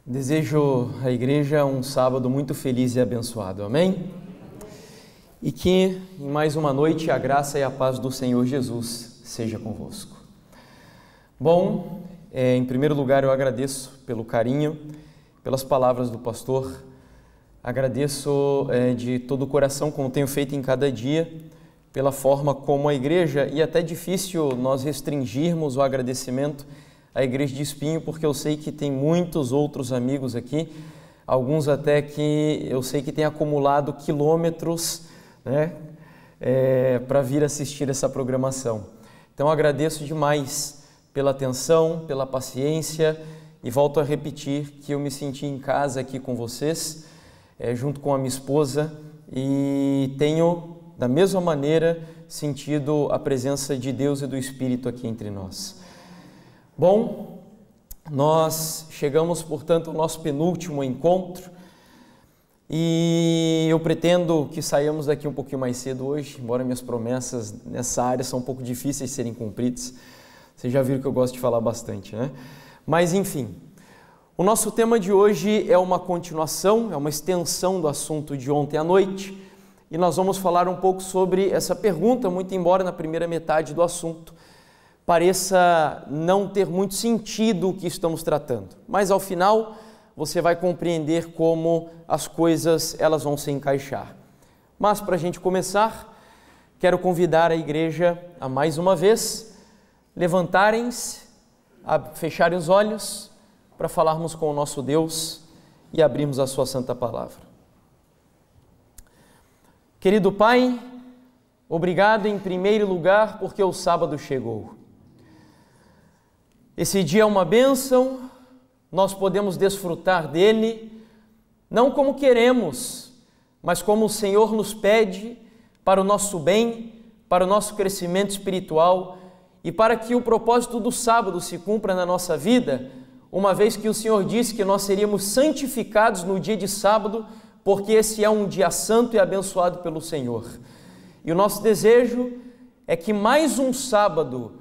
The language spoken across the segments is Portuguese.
Desejo à igreja um sábado muito feliz e abençoado, amém? E que em mais uma noite a graça e a paz do Senhor Jesus seja convosco. Bom, em primeiro lugar eu agradeço pelo carinho, pelas palavras do pastor, agradeço de todo o coração, como tenho feito em cada dia, pela forma como a igreja, e até difícil nós restringirmos o agradecimento à Igreja de Espinho, porque eu sei que tem muitos outros amigos aqui, alguns até que eu sei que têm acumulado quilômetros, para vir assistir essa programação. Então agradeço demais pela atenção, pela paciência, e volto a repetir que eu me senti em casa aqui com vocês, junto com a minha esposa, e tenho, da mesma maneira, sentido a presença de Deus e do Espírito aqui entre nós. Bom, nós chegamos, portanto, ao nosso penúltimo encontro e eu pretendo que saiamos daqui um pouquinho mais cedo hoje, embora minhas promessas nessa área são um pouco difíceis de serem cumpridas. Vocês já viram que eu gosto de falar bastante, né? Mas, enfim, o nosso tema de hoje é uma continuação, é uma extensão do assunto de ontem à noite e nós vamos falar um pouco sobre essa pergunta, muito embora na primeira metade do assunto pareça não ter muito sentido o que estamos tratando, mas ao final você vai compreender como as coisas elas vão se encaixar. Mas para a gente começar, quero convidar a igreja a mais uma vez levantarem-se, a fecharem os olhos para falarmos com o nosso Deus e abrirmos a sua santa palavra. Querido Pai, obrigado em primeiro lugar porque o sábado chegou. Esse dia é uma bênção, nós podemos desfrutar dele, não como queremos, mas como o Senhor nos pede, para o nosso bem, para o nosso crescimento espiritual e para que o propósito do sábado se cumpra na nossa vida, uma vez que o Senhor disse que nós seríamos santificados no dia de sábado, porque esse é um dia santo e abençoado pelo Senhor. E o nosso desejo é que em mais um sábado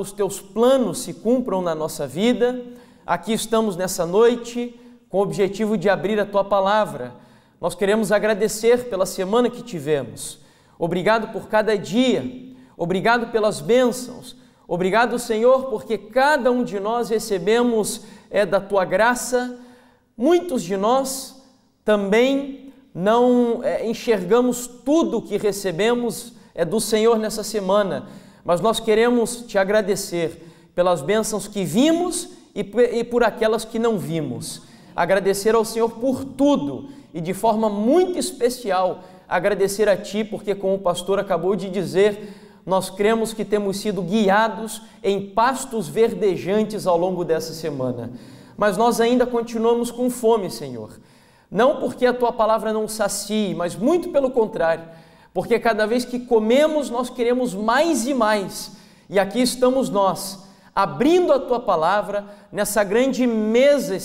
os teus planos se cumpram na nossa vida. Aqui estamos nessa noite com o objetivo de abrir a tua palavra. Nós queremos agradecer pela semana que tivemos. Obrigado por cada dia, obrigado pelas bênçãos, obrigado, Senhor, porque cada um de nós recebemos da tua graça. Muitos de nós também não enxergamos tudo que recebemos do Senhor nessa semana, mas nós queremos te agradecer pelas bênçãos que vimos e por aquelas que não vimos. Agradecer ao Senhor por tudo e de forma muito especial agradecer a Ti, porque como o pastor acabou de dizer, nós cremos que temos sido guiados em pastos verdejantes ao longo dessa semana. Mas nós ainda continuamos com fome, Senhor. Não porque a Tua palavra não sacie, mas muito pelo contrário, porque cada vez que comemos nós queremos mais e mais, e aqui estamos nós, abrindo a Tua palavra, nessa grande mesa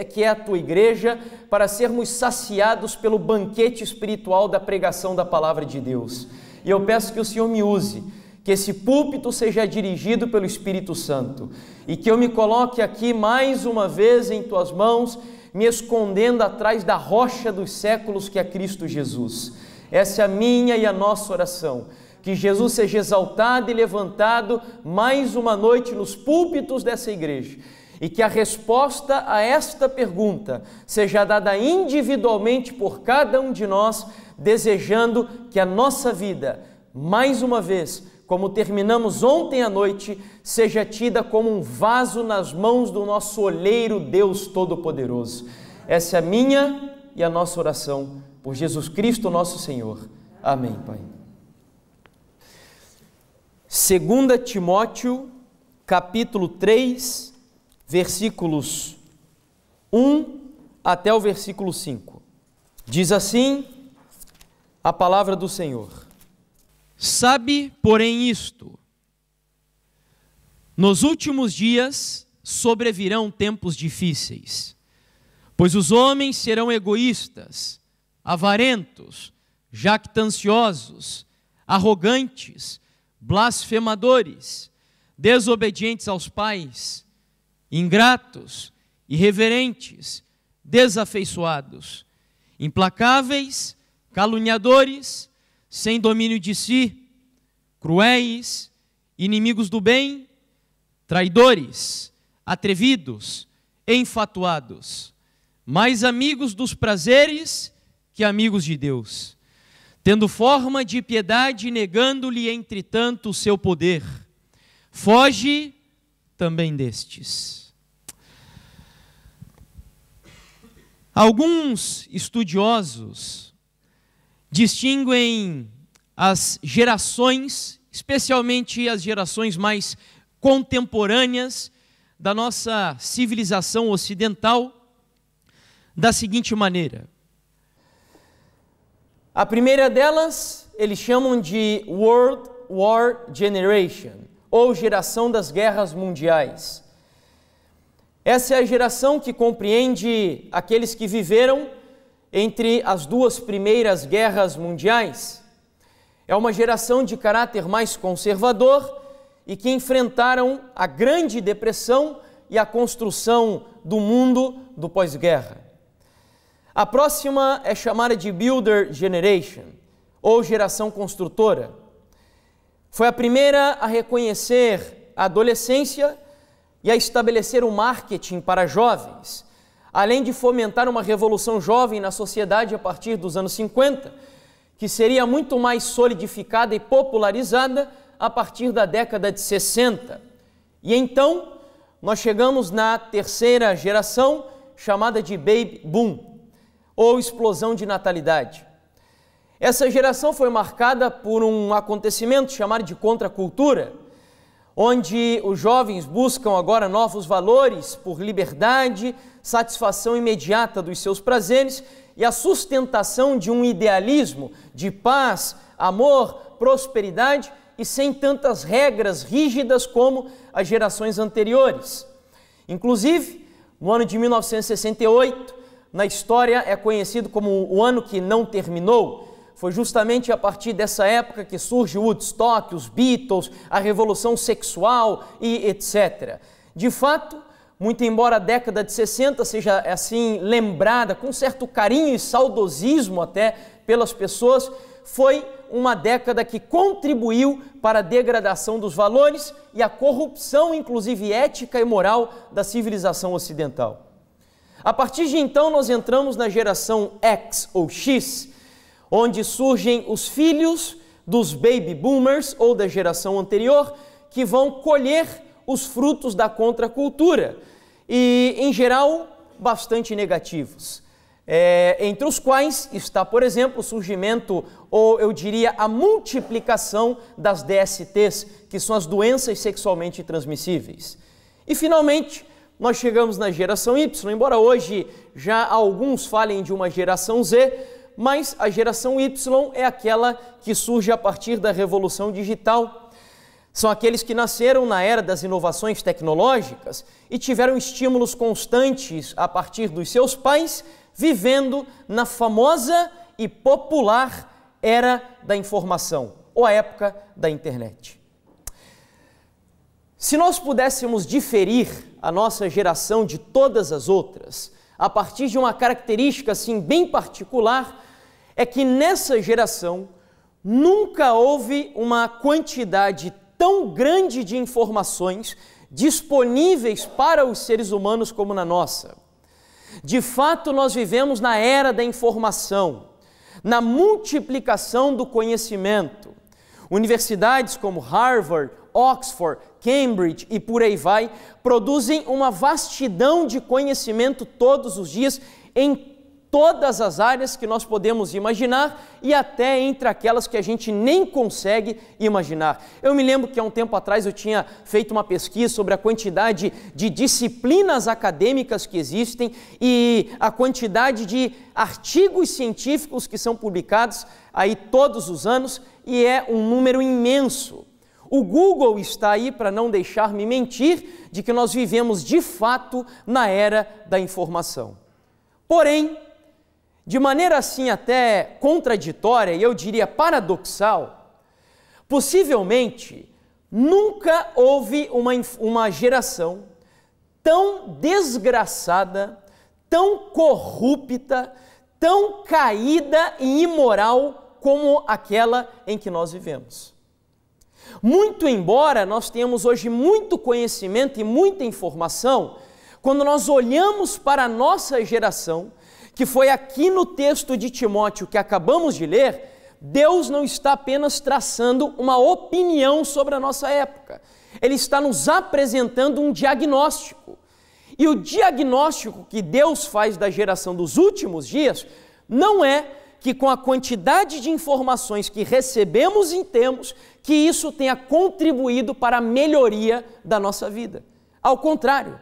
que é a Tua igreja, para sermos saciados pelo banquete espiritual da pregação da palavra de Deus. E eu peço que o Senhor me use, que esse púlpito seja dirigido pelo Espírito Santo, e que eu me coloque aqui mais uma vez em Tuas mãos, me escondendo atrás da rocha dos séculos que é Cristo Jesus. Essa é a minha e a nossa oração, que Jesus seja exaltado e levantado mais uma noite nos púlpitos dessa igreja e que a resposta a esta pergunta seja dada individualmente por cada um de nós, desejando que a nossa vida, mais uma vez, como terminamos ontem à noite, seja tida como um vaso nas mãos do nosso oleiro Deus Todo-Poderoso. Essa é a minha e a nossa oração, por Jesus Cristo nosso Senhor. Amém, Pai. 2 Timóteo, capítulo 3, versículos 1 até o versículo 5. Diz assim a palavra do Senhor. Sabe, porém, isto: nos últimos dias sobrevirão tempos difíceis, pois os homens serão egoístas, avarentos, jactanciosos, arrogantes, blasfemadores, desobedientes aos pais, ingratos, irreverentes, desafeiçoados, implacáveis, caluniadores, sem domínio de si, cruéis, inimigos do bem, traidores, atrevidos, enfatuados, mais amigos dos prazeres que amigos de Deus, tendo forma de piedade, negando-lhe, entretanto, o seu poder. Foge também destes. Alguns estudiosos distinguem as gerações, especialmente as gerações mais contemporâneas da nossa civilização ocidental, da seguinte maneira. A primeira delas, eles chamam de World War Generation, ou geração das guerras mundiais. Essa é a geração que compreende aqueles que viveram entre as duas primeiras guerras mundiais. É uma geração de caráter mais conservador e que enfrentaram a Grande Depressão e a construção do mundo do pós-guerra. A próxima é chamada de Builder Generation, ou geração construtora. Foi a primeira a reconhecer a adolescência e a estabelecer o marketing para jovens, além de fomentar uma revolução jovem na sociedade a partir dos anos 50, que seria muito mais solidificada e popularizada a partir da década de 60. E então, nós chegamos na terceira geração, chamada de Baby Boom, ou explosão de natalidade. Essa geração foi marcada por um acontecimento chamado de contracultura, onde os jovens buscam agora novos valores por liberdade, satisfação imediata dos seus prazeres e a sustentação de um idealismo de paz, amor, prosperidade e sem tantas regras rígidas como as gerações anteriores. Inclusive, no ano de 1968, na história é conhecido como o ano que não terminou. Foi justamente a partir dessa época que surge o Woodstock, os Beatles, a revolução sexual e etc. De fato, muito embora a década de 60 seja assim lembrada com certo carinho e saudosismo até pelas pessoas, foi uma década que contribuiu para a degradação dos valores e a corrupção, inclusive ética e moral, da civilização ocidental. A partir de então, nós entramos na geração X ou X, onde surgem os filhos dos baby boomers ou da geração anterior, que vão colher os frutos da contracultura e, em geral, bastante negativos. Entre os quais está, por exemplo, o surgimento, ou eu diria, a multiplicação das DSTs, que são as doenças sexualmente transmissíveis. E, finalmente, nós chegamos na geração Y, embora hoje já alguns falem de uma geração Z, mas a geração Y é aquela que surge a partir da revolução digital. São aqueles que nasceram na era das inovações tecnológicas e tiveram estímulos constantes a partir dos seus pais, vivendo na famosa e popular era da informação, ou a época da internet. Se nós pudéssemos diferir a nossa geração de todas as outras, a partir de uma característica assim bem particular, é que nessa geração nunca houve uma quantidade tão grande de informações disponíveis para os seres humanos como na nossa. De fato, nós vivemos na era da informação, na multiplicação do conhecimento. Universidades como Harvard, Oxford, Cambridge e por aí vai, produzem uma vastidão de conhecimento todos os dias em todas as áreas que nós podemos imaginar e até entre aquelas que a gente nem consegue imaginar. Eu me lembro que há um tempo atrás eu tinha feito uma pesquisa sobre a quantidade de disciplinas acadêmicas que existem e a quantidade de artigos científicos que são publicados aí todos os anos, e é um número imenso. O Google está aí para não deixar-me mentir de que nós vivemos de fato na era da informação. Porém, de maneira assim até contraditória e eu diria paradoxal, possivelmente nunca houve uma geração tão desgraçada, tão corrupta, tão caída e imoral como aquela em que nós vivemos. Muito embora nós tenhamos hoje muito conhecimento e muita informação, quando nós olhamos para a nossa geração, que foi aqui no texto de Timóteo que acabamos de ler, Deus não está apenas traçando uma opinião sobre a nossa época, Ele está nos apresentando um diagnóstico. E o diagnóstico que Deus faz da geração dos últimos dias não é que com a quantidade de informações que recebemos e temos, que isso tenha contribuído para a melhoria da nossa vida. Ao contrário,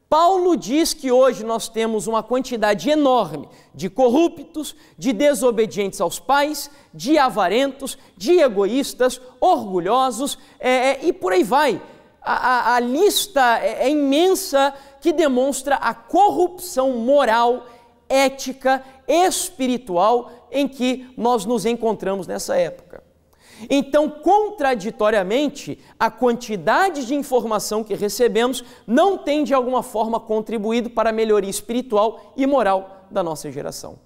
Paulo diz que hoje nós temos uma quantidade enorme de corruptos, de desobedientes aos pais, de avarentos, de egoístas, orgulhosos, e por aí vai. A lista é imensa que demonstra a corrupção moral, ética, espiritual em que nós nos encontramos nessa época. Então, contraditoriamente, a quantidade de informação que recebemos não tem de alguma forma contribuído para a melhoria espiritual e moral da nossa geração.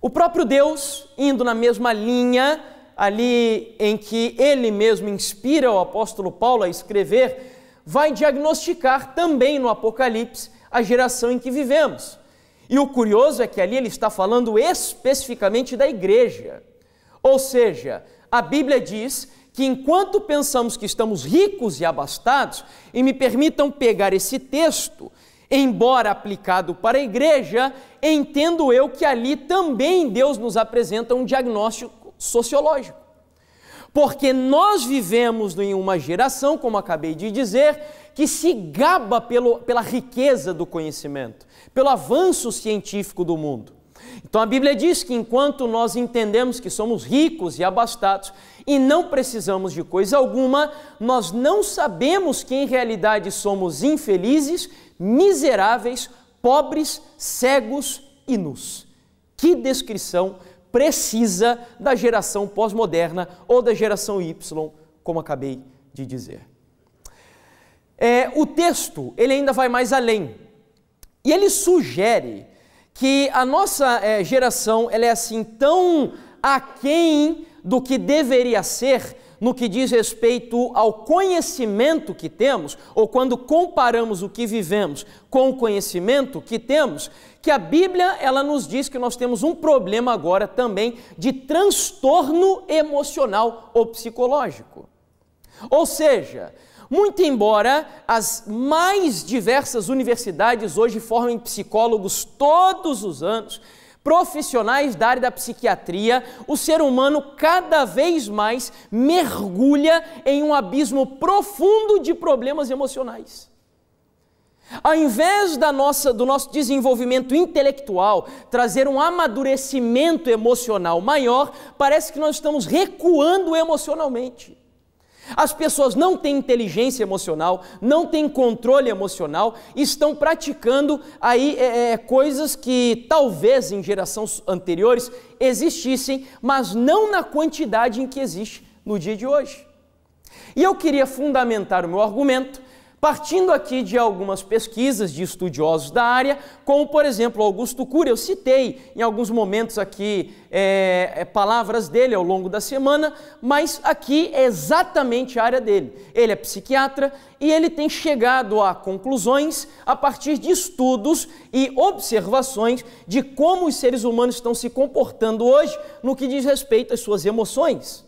O próprio Deus, indo na mesma linha, ali em que Ele mesmo inspira o apóstolo Paulo a escrever, vai diagnosticar também no Apocalipse a geração em que vivemos. E o curioso é que ali ele está falando especificamente da igreja. Ou seja, a Bíblia diz que enquanto pensamos que estamos ricos e abastados, e me permitam pegar esse texto, embora aplicado para a igreja, entendo eu que ali também Deus nos apresenta um diagnóstico sociológico. Porque nós vivemos em uma geração, como acabei de dizer, que se gaba pela riqueza do conhecimento, pelo avanço científico do mundo. Então a Bíblia diz que enquanto nós entendemos que somos ricos e abastados e não precisamos de coisa alguma, nós não sabemos que em realidade somos infelizes, miseráveis, pobres, cegos e nus. Que descrição precisa da geração pós-moderna ou da geração Y, como acabei de dizer. O texto, ele ainda vai mais além, e ele sugere que a nossa geração, ela é assim tão aquém do que deveria ser no que diz respeito ao conhecimento que temos, ou quando comparamos o que vivemos com o conhecimento que temos, que a Bíblia, ela nos diz que nós temos um problema agora também de transtorno emocional ou psicológico. Ou seja, muito embora as mais diversas universidades hoje formem psicólogos todos os anos, profissionais da área da psiquiatria, o ser humano cada vez mais mergulha em um abismo profundo de problemas emocionais. Ao invés do nosso desenvolvimento intelectual trazer um amadurecimento emocional maior, parece que nós estamos recuando emocionalmente. As pessoas não têm inteligência emocional, não têm controle emocional, estão praticando aí coisas que talvez em gerações anteriores existissem, mas não na quantidade em que existe no dia de hoje. E eu queria fundamentar o meu argumento partindo aqui de algumas pesquisas de estudiosos da área, como por exemplo Augusto Cury. Eu citei em alguns momentos aqui palavras dele ao longo da semana, mas aqui é exatamente a área dele. Ele é psiquiatra e ele tem chegado a conclusões a partir de estudos e observações de como os seres humanos estão se comportando hoje no que diz respeito às suas emoções.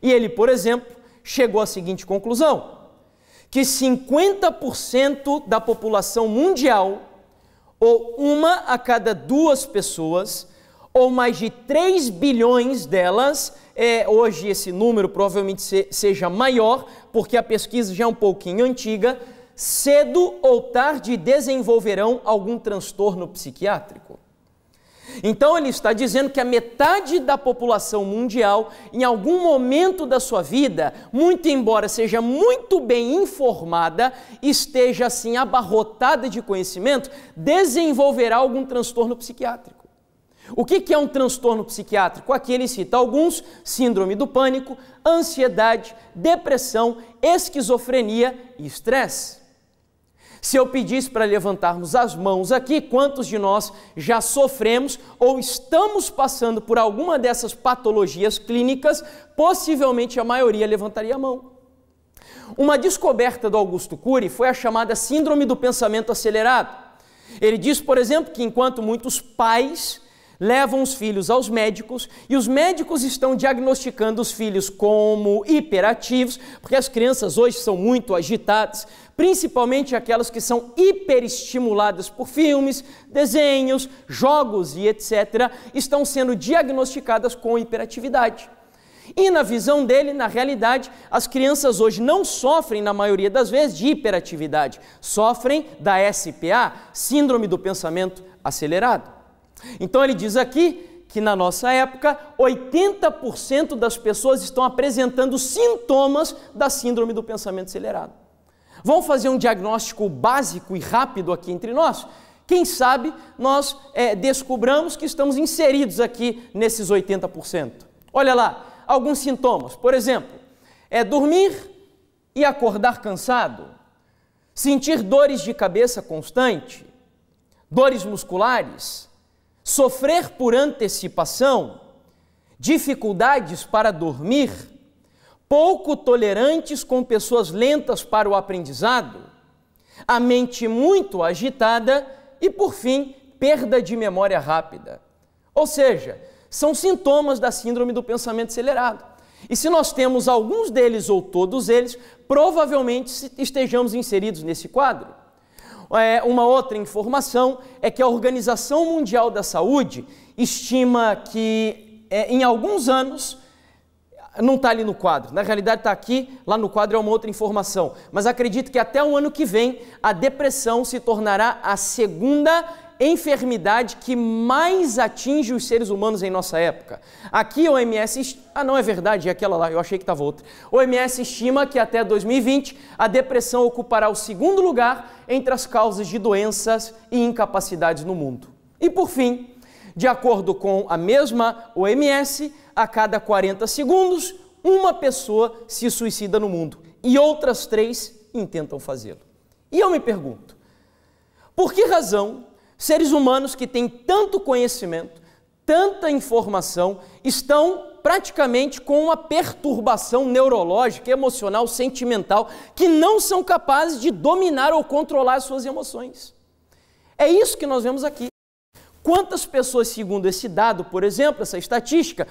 E ele, por exemplo, chegou à seguinte conclusão: que 50% da população mundial, ou 1 a cada 2 pessoas, ou mais de 3 bilhões delas, hoje esse número provavelmente seja maior, porque a pesquisa já é um pouquinho antiga, cedo ou tarde desenvolverão algum transtorno psiquiátrico. Então ele está dizendo que a metade da população mundial, em algum momento da sua vida, muito embora seja muito bem informada, esteja assim abarrotada de conhecimento, desenvolverá algum transtorno psiquiátrico. O que é um transtorno psiquiátrico? Aqui ele cita alguns: síndrome do pânico, ansiedade, depressão, esquizofrenia e estresse. Se eu pedisse para levantarmos as mãos aqui, quantos de nós já sofremos ou estamos passando por alguma dessas patologias clínicas, possivelmente a maioria levantaria a mão. Uma descoberta do Augusto Cury foi a chamada síndrome do pensamento acelerado. Ele diz, por exemplo, que enquanto muitos pais levam os filhos aos médicos e os médicos estão diagnosticando os filhos como hiperativos, porque as crianças hoje são muito agitadas, principalmente aquelas que são hiperestimuladas por filmes, desenhos, jogos e etc., estão sendo diagnosticadas com hiperatividade. E na visão dele, na realidade, as crianças hoje não sofrem, na maioria das vezes, de hiperatividade, sofrem da SPA, Síndrome do Pensamento Acelerado. Então ele diz aqui que na nossa época, 80% das pessoas estão apresentando sintomas da Síndrome do Pensamento Acelerado. Vamos fazer um diagnóstico básico e rápido aqui entre nós? Quem sabe nós descobramos que estamos inseridos aqui nesses 80%. Olha lá, alguns sintomas. Por exemplo, dormir e acordar cansado, sentir dores de cabeça constante, dores musculares, sofrer por antecipação, dificuldades para dormir, pouco tolerantes com pessoas lentas para o aprendizado, a mente muito agitada e, por fim, perda de memória rápida. Ou seja, são sintomas da síndrome do pensamento acelerado. E se nós temos alguns deles ou todos eles, provavelmente estejamos inseridos nesse quadro. Uma outra informação é que a Organização Mundial da Saúde estima que em alguns anos, não está ali no quadro, na realidade está aqui, lá no quadro é uma outra informação, mas acredito que até o ano que vem a depressão se tornará a segunda enfermidade que mais atinge os seres humanos em nossa época. Aqui a OMS... não é verdade, é aquela lá, eu achei que estava outra. A OMS estima que até 2020 a depressão ocupará o segundo lugar entre as causas de doenças e incapacidades no mundo. E por fim, de acordo com a mesma OMS, a cada 40 segundos, uma pessoa se suicida no mundo e outras 3 intentam fazê-lo. E eu me pergunto, por que razão seres humanos que têm tanto conhecimento, tanta informação, estão praticamente com uma perturbação neurológica, emocional, sentimental, que não são capazes de dominar ou controlar as suas emoções? É isso que nós vemos aqui. Quantas pessoas, segundo esse dado, por exemplo, essa estatística,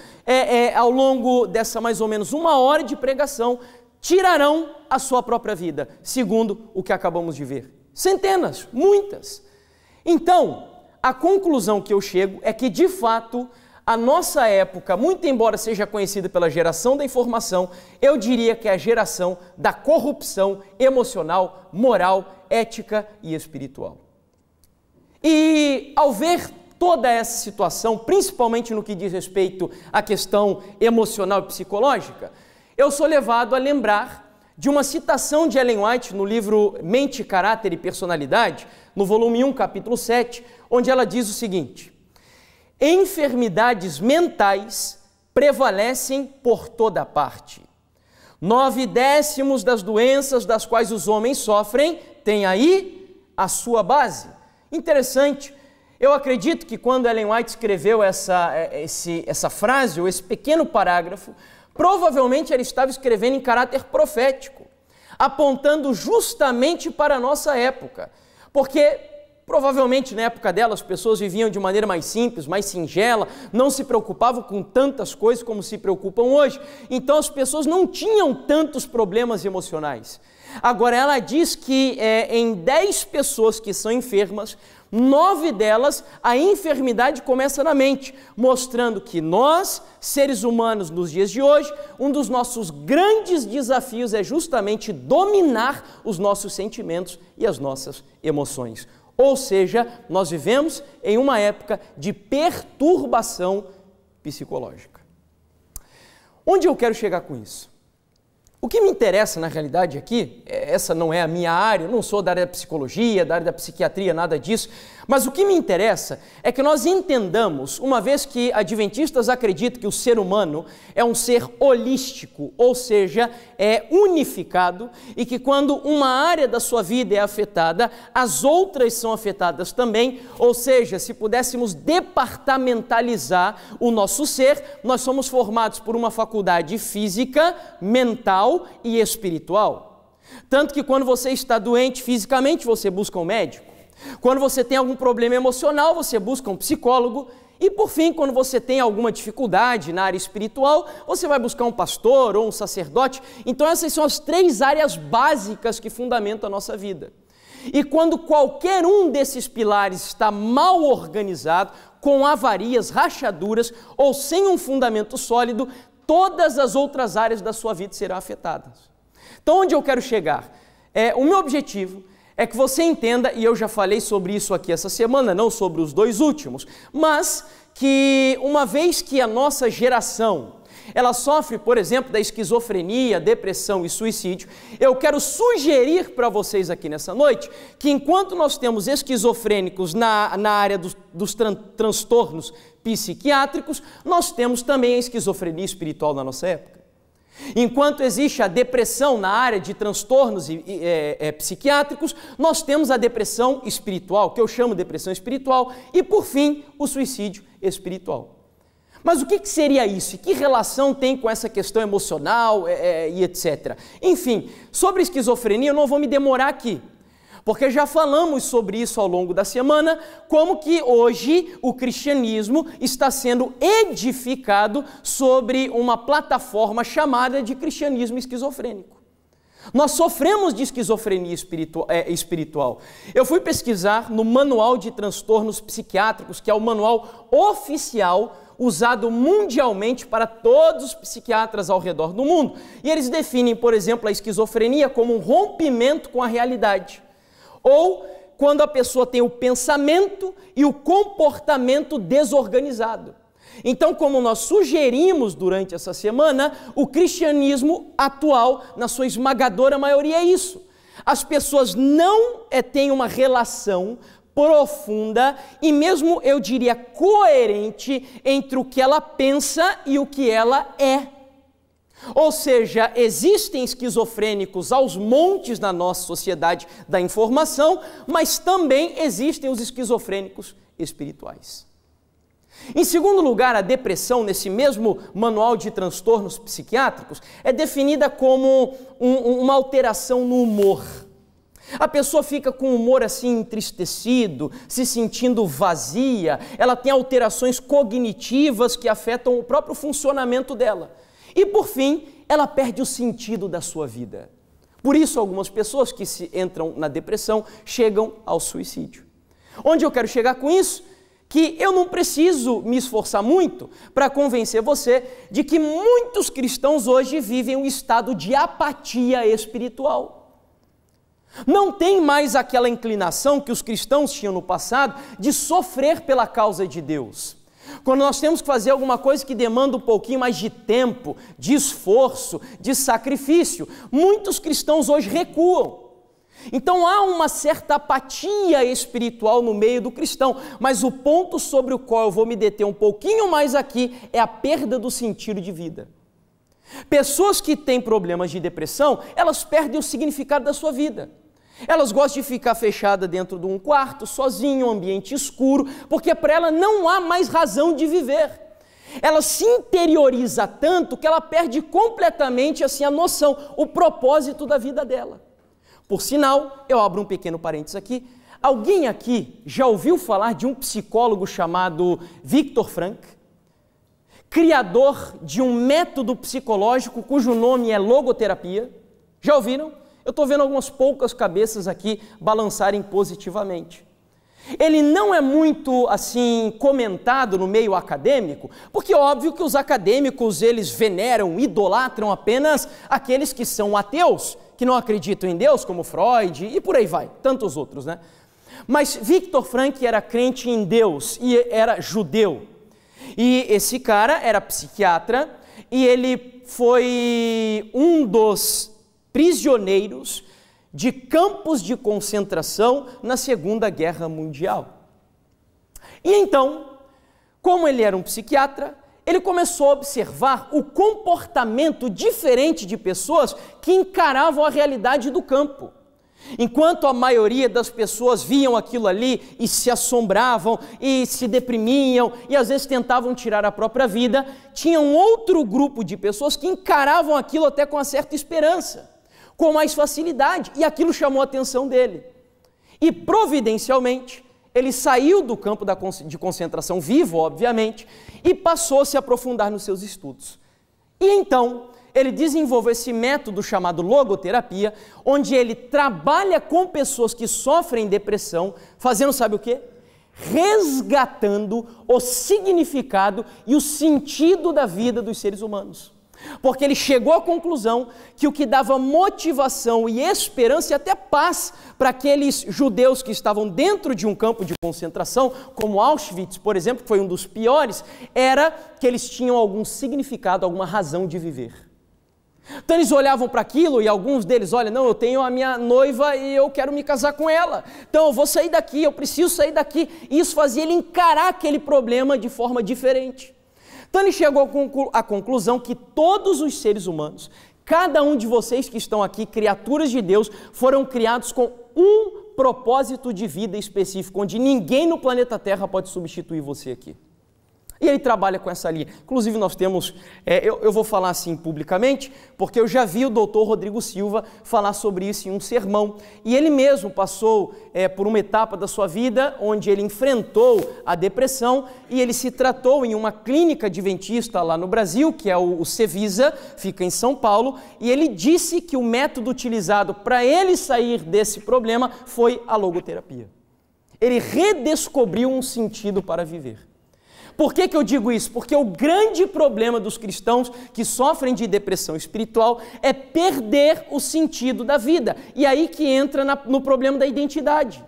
ao longo dessa mais ou menos 1 hora de pregação, tirarão a sua própria vida, segundo o que acabamos de ver? Centenas, muitas. Então, a conclusão que eu chego é que, de fato, a nossa época, muito embora seja conhecida pela geração da informação, eu diria que é a geração da corrupção emocional, moral, ética e espiritual. E ao ver toda essa situação, principalmente no que diz respeito à questão emocional e psicológica, eu sou levado a lembrar de uma citação de Ellen White no livro Mente, Caráter e Personalidade, no volume 1, capítulo 7, onde ela diz o seguinte: enfermidades mentais prevalecem por toda parte. 9/10 das doenças das quais os homens sofrem têm aí a sua base. Interessante, eu acredito que quando Ellen White escreveu essa frase, ou esse pequeno parágrafo, provavelmente ela estava escrevendo em caráter profético, apontando justamente para a nossa época, porque provavelmente na época dela as pessoas viviam de maneira mais simples, mais singela, não se preocupavam com tantas coisas como se preocupam hoje, então as pessoas não tinham tantos problemas emocionais. Agora ela diz que em 10 pessoas que são enfermas, 9 delas, a enfermidade começa na mente, mostrando que nós, seres humanos nos dias de hoje, um dos nossos grandes desafios é justamente dominar os nossos sentimentos e as nossas emoções. Ou seja, nós vivemos em uma época de perturbação psicológica. Onde eu quero chegar com isso? O que me interessa, na realidade, aqui, essa não é a minha área, eu não sou da área da psicologia, da área da psiquiatria, nada disso, mas o que me interessa é que nós entendamos, uma vez que adventistas acreditam que o ser humano é um ser holístico, ou seja, é unificado, e que quando uma área da sua vida é afetada, as outras são afetadas também, ou seja, se pudéssemos departamentalizar o nosso ser, nós somos formados por uma faculdade física, mental e espiritual. Tanto que quando você está doente fisicamente, você busca um médico. Quando você tem algum problema emocional, você busca um psicólogo. E por fim, quando você tem alguma dificuldade na área espiritual, você vai buscar um pastor ou um sacerdote. Então essas são as 3 áreas básicas que fundamentam a nossa vida. E quando qualquer um desses pilares está mal organizado, com avarias, rachaduras ou sem um fundamento sólido, todas as outras áreas da sua vida serão afetadas. Então, onde eu quero chegar? O meu objetivo é que você entenda, e eu já falei sobre isso aqui essa semana, não sobre os 2 últimos, mas que uma vez que a nossa geração, ela sofre, por exemplo, da esquizofrenia, depressão e suicídio, eu quero sugerir para vocês aqui nessa noite que enquanto nós temos esquizofrênicos na área dos transtornos psiquiátricos, nós temos também a esquizofrenia espiritual na nossa época. Enquanto existe a depressão na área de transtornos psiquiátricos, nós temos a depressão espiritual, que eu chamo de depressão espiritual, e por fim, o suicídio espiritual. Mas o que seria isso? E que relação tem com essa questão emocional e etc? Enfim, sobre esquizofrenia eu não vou me demorar aqui, porque já falamos sobre isso ao longo da semana, como que hoje o cristianismo está sendo edificado sobre uma plataforma chamada de cristianismo esquizofrênico. Nós sofremos de esquizofrenia espiritual. Eu fui pesquisar no Manual de Transtornos Psiquiátricos, que é o manual oficial usado mundialmente para todos os psiquiatras ao redor do mundo. E eles definem, por exemplo, a esquizofrenia como um rompimento com a realidade, ou quando a pessoa tem o pensamento e o comportamento desorganizado. Então, como nós sugerimos durante essa semana, o cristianismo atual, na sua esmagadora maioria, é isso. As pessoas não têm uma relação profunda e mesmo, eu diria, coerente entre o que ela pensa e o que ela é. Ou seja, existem esquizofrênicos aos montes na nossa sociedade da informação, mas também existem os esquizofrênicos espirituais. Em segundo lugar, a depressão, nesse mesmo manual de transtornos psiquiátricos, é definida como uma alteração no humor. A pessoa fica com o humor assim entristecido, se sentindo vazia, ela tem alterações cognitivas que afetam o próprio funcionamento dela. E por fim, ela perde o sentido da sua vida. Por isso, algumas pessoas que entram na depressão chegam ao suicídio. Onde eu quero chegar com isso? Que eu não preciso me esforçar muito para convencer você de que muitos cristãos hoje vivem um estado de apatia espiritual. Não tem mais aquela inclinação que os cristãos tinham no passado de sofrer pela causa de Deus. Quando nós temos que fazer alguma coisa que demanda um pouquinho mais de tempo, de esforço, de sacrifício, muitos cristãos hoje recuam. Então há uma certa apatia espiritual no meio do cristão, mas o ponto sobre o qual eu vou me deter um pouquinho mais aqui é a perda do sentido de vida. Pessoas que têm problemas de depressão, elas perdem o significado da sua vida. Elas gostam de ficar fechada dentro de um quarto, sozinha, um ambiente escuro, porque para ela não há mais razão de viver. Ela se interioriza tanto que ela perde completamente assim, a noção, o propósito da vida dela. Por sinal, eu abro um pequeno parênteses aqui, alguém aqui já ouviu falar de um psicólogo chamado Viktor Frankl, criador de um método psicológico cujo nome é logoterapia? Já ouviram? Eu estou vendo algumas poucas cabeças aqui balançarem positivamente. Ele não é muito assim comentado no meio acadêmico, porque é óbvio que os acadêmicos eles veneram, idolatram apenas aqueles que são ateus, que não acreditam em Deus, como Freud e por aí vai, tantos outros, né? Mas Viktor Frankl era crente em Deus e era judeu. E esse cara era psiquiatra e ele foi um dos prisioneiros de campos de concentração na Segunda Guerra Mundial. E então, como ele era um psiquiatra, ele começou a observar o comportamento diferente de pessoas que encaravam a realidade do campo. Enquanto a maioria das pessoas viam aquilo ali e se assombravam e se deprimiam e às vezes tentavam tirar a própria vida, tinha um outro grupo de pessoas que encaravam aquilo até com uma certa esperança, com mais facilidade, e aquilo chamou a atenção dele. E providencialmente, ele saiu do campo de concentração vivo, obviamente, e passou a se aprofundar nos seus estudos. E então, ele desenvolveu esse método chamado logoterapia, onde ele trabalha com pessoas que sofrem depressão, fazendo sabe o quê? Resgatando o significado e o sentido da vida dos seres humanos. Porque ele chegou à conclusão que o que dava motivação e esperança e até paz para aqueles judeus que estavam dentro de um campo de concentração, como Auschwitz, por exemplo, que foi um dos piores, era que eles tinham algum significado, alguma razão de viver. Então eles olhavam para aquilo e alguns deles, olha, não, eu tenho a minha noiva e eu quero me casar com ela, então eu vou sair daqui, eu preciso sair daqui. E isso fazia ele encarar aquele problema de forma diferente. Então ele chegou à conclusão que todos os seres humanos, cada um de vocês que estão aqui, criaturas de Deus, foram criados com um propósito de vida específico, onde ninguém no planeta Terra pode substituir você aqui. E ele trabalha com essa linha. Inclusive nós temos, eu vou falar assim publicamente, porque eu já vi o doutor Rodrigo Silva falar sobre isso em um sermão. E ele mesmo passou por uma etapa da sua vida onde ele enfrentou a depressão e ele se tratou em uma clínica adventista lá no Brasil, que é o Cevisa, fica em São Paulo, e ele disse que o método utilizado para ele sair desse problema foi a logoterapia. Ele redescobriu um sentido para viver. Por que eu digo isso? Porque o grande problema dos cristãos que sofrem de depressão espiritual é perder o sentido da vida. E aí que entra no problema da identidade.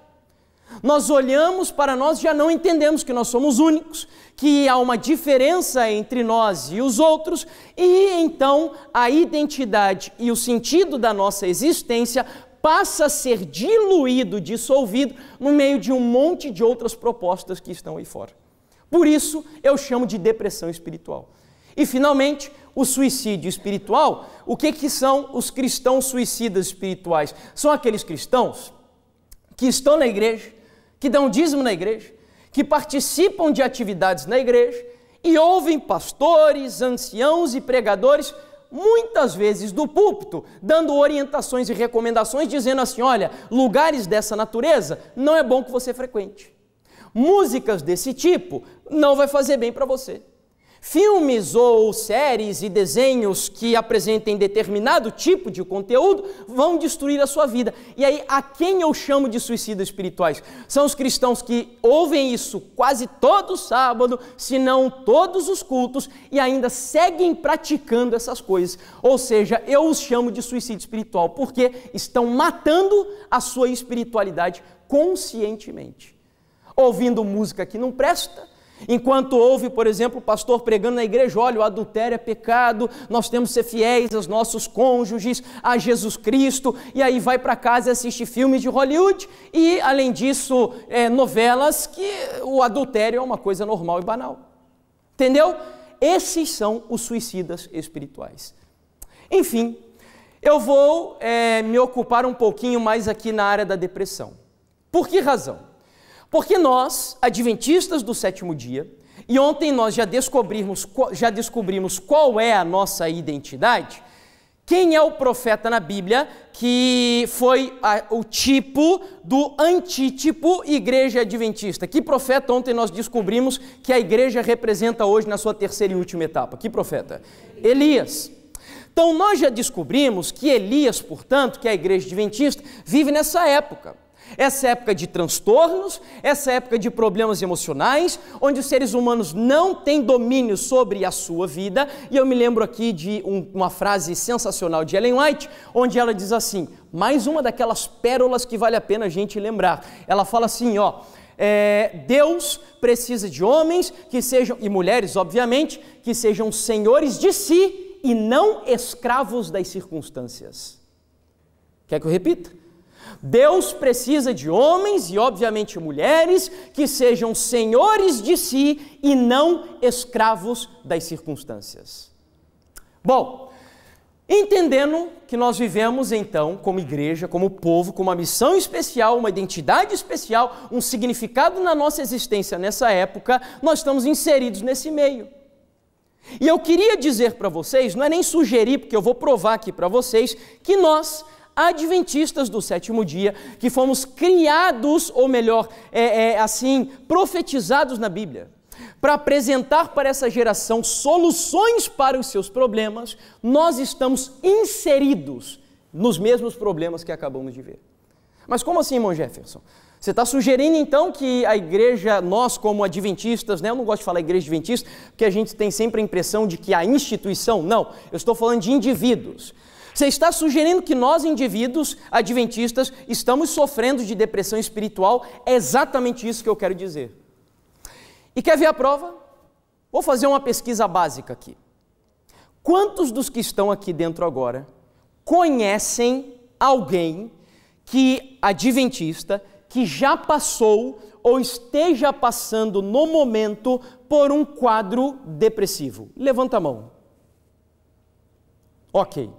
Nós olhamos para nós e já não entendemos que nós somos únicos, que há uma diferença entre nós e os outros, e então a identidade e o sentido da nossa existência passa a ser diluído, dissolvido, no meio de um monte de outras propostas que estão aí fora. Por isso, eu chamo de depressão espiritual. E, finalmente, o suicídio espiritual. O que são os cristãos suicidas espirituais? São aqueles cristãos que estão na igreja, que dão dízimo na igreja, que participam de atividades na igreja e ouvem pastores, anciãos e pregadores, muitas vezes do púlpito, dando orientações e recomendações, dizendo assim, olha, lugares dessa natureza não é bom que você frequente. Músicas desse tipo não vai fazer bem para você. Filmes ou séries e desenhos que apresentem determinado tipo de conteúdo vão destruir a sua vida. E aí, a quem eu chamo de suicidas espirituais? São os cristãos que ouvem isso quase todo sábado, se não todos os cultos, e ainda seguem praticando essas coisas. Ou seja, eu os chamo de suicídio espiritual, porque estão matando a sua espiritualidade conscientemente. Ouvindo música que não presta, enquanto ouve, por exemplo, o pastor pregando na igreja, olha, o adultério é pecado, nós temos que ser fiéis aos nossos cônjuges, a Jesus Cristo, e aí vai para casa e assiste filmes de Hollywood, e além disso, novelas que o adultério é uma coisa normal e banal. Entendeu? Esses são os suicidas espirituais. Enfim, eu vou me ocupar um pouquinho mais aqui na área da depressão. Por que razão? Porque nós, adventistas do sétimo dia, e ontem nós já descobrimos qual é a nossa identidade, quem é o profeta na Bíblia que foi o tipo do antítipo igreja adventista? Que profeta ontem nós descobrimos que a igreja representa hoje na sua terceira e última etapa? Que profeta? Elias. Então nós já descobrimos que Elias, portanto, que é a igreja adventista, vive nessa época. Essa época de transtornos, essa época de problemas emocionais, onde os seres humanos não têm domínio sobre a sua vida. E eu me lembro aqui de uma frase sensacional de Ellen White, onde ela diz assim, mais uma daquelas pérolas que vale a pena a gente lembrar. Ela fala assim, Deus precisa de homens que sejam, e mulheres obviamente, que sejam senhores de si e não escravos das circunstâncias. Quer que eu repita? Deus precisa de homens e obviamente mulheres que sejam senhores de si e não escravos das circunstâncias. Bom, entendendo que nós vivemos então como igreja, como povo, com uma missão especial, uma identidade especial, um significado na nossa existência nessa época, nós estamos inseridos nesse meio. E eu queria dizer para vocês, não é nem sugerir, porque eu vou provar aqui para vocês, que nós, adventistas do sétimo dia, que fomos criados, ou melhor, profetizados na Bíblia, para apresentar para essa geração soluções para os seus problemas, nós estamos inseridos nos mesmos problemas que acabamos de ver. Mas como assim, irmão Jefferson? Você está sugerindo então que a igreja, nós como adventistas, né? Eu não gosto de falar igreja adventista, porque a gente tem sempre a impressão de que a instituição, não, eu estou falando de indivíduos. Você está sugerindo que nós, indivíduos adventistas, estamos sofrendo de depressão espiritual? É exatamente isso que eu quero dizer. E quer ver a prova? Vou fazer uma pesquisa básica aqui. Quantos dos que estão aqui dentro agora conhecem alguém adventista, que já passou ou esteja passando no momento por um quadro depressivo? Levanta a mão. Ok.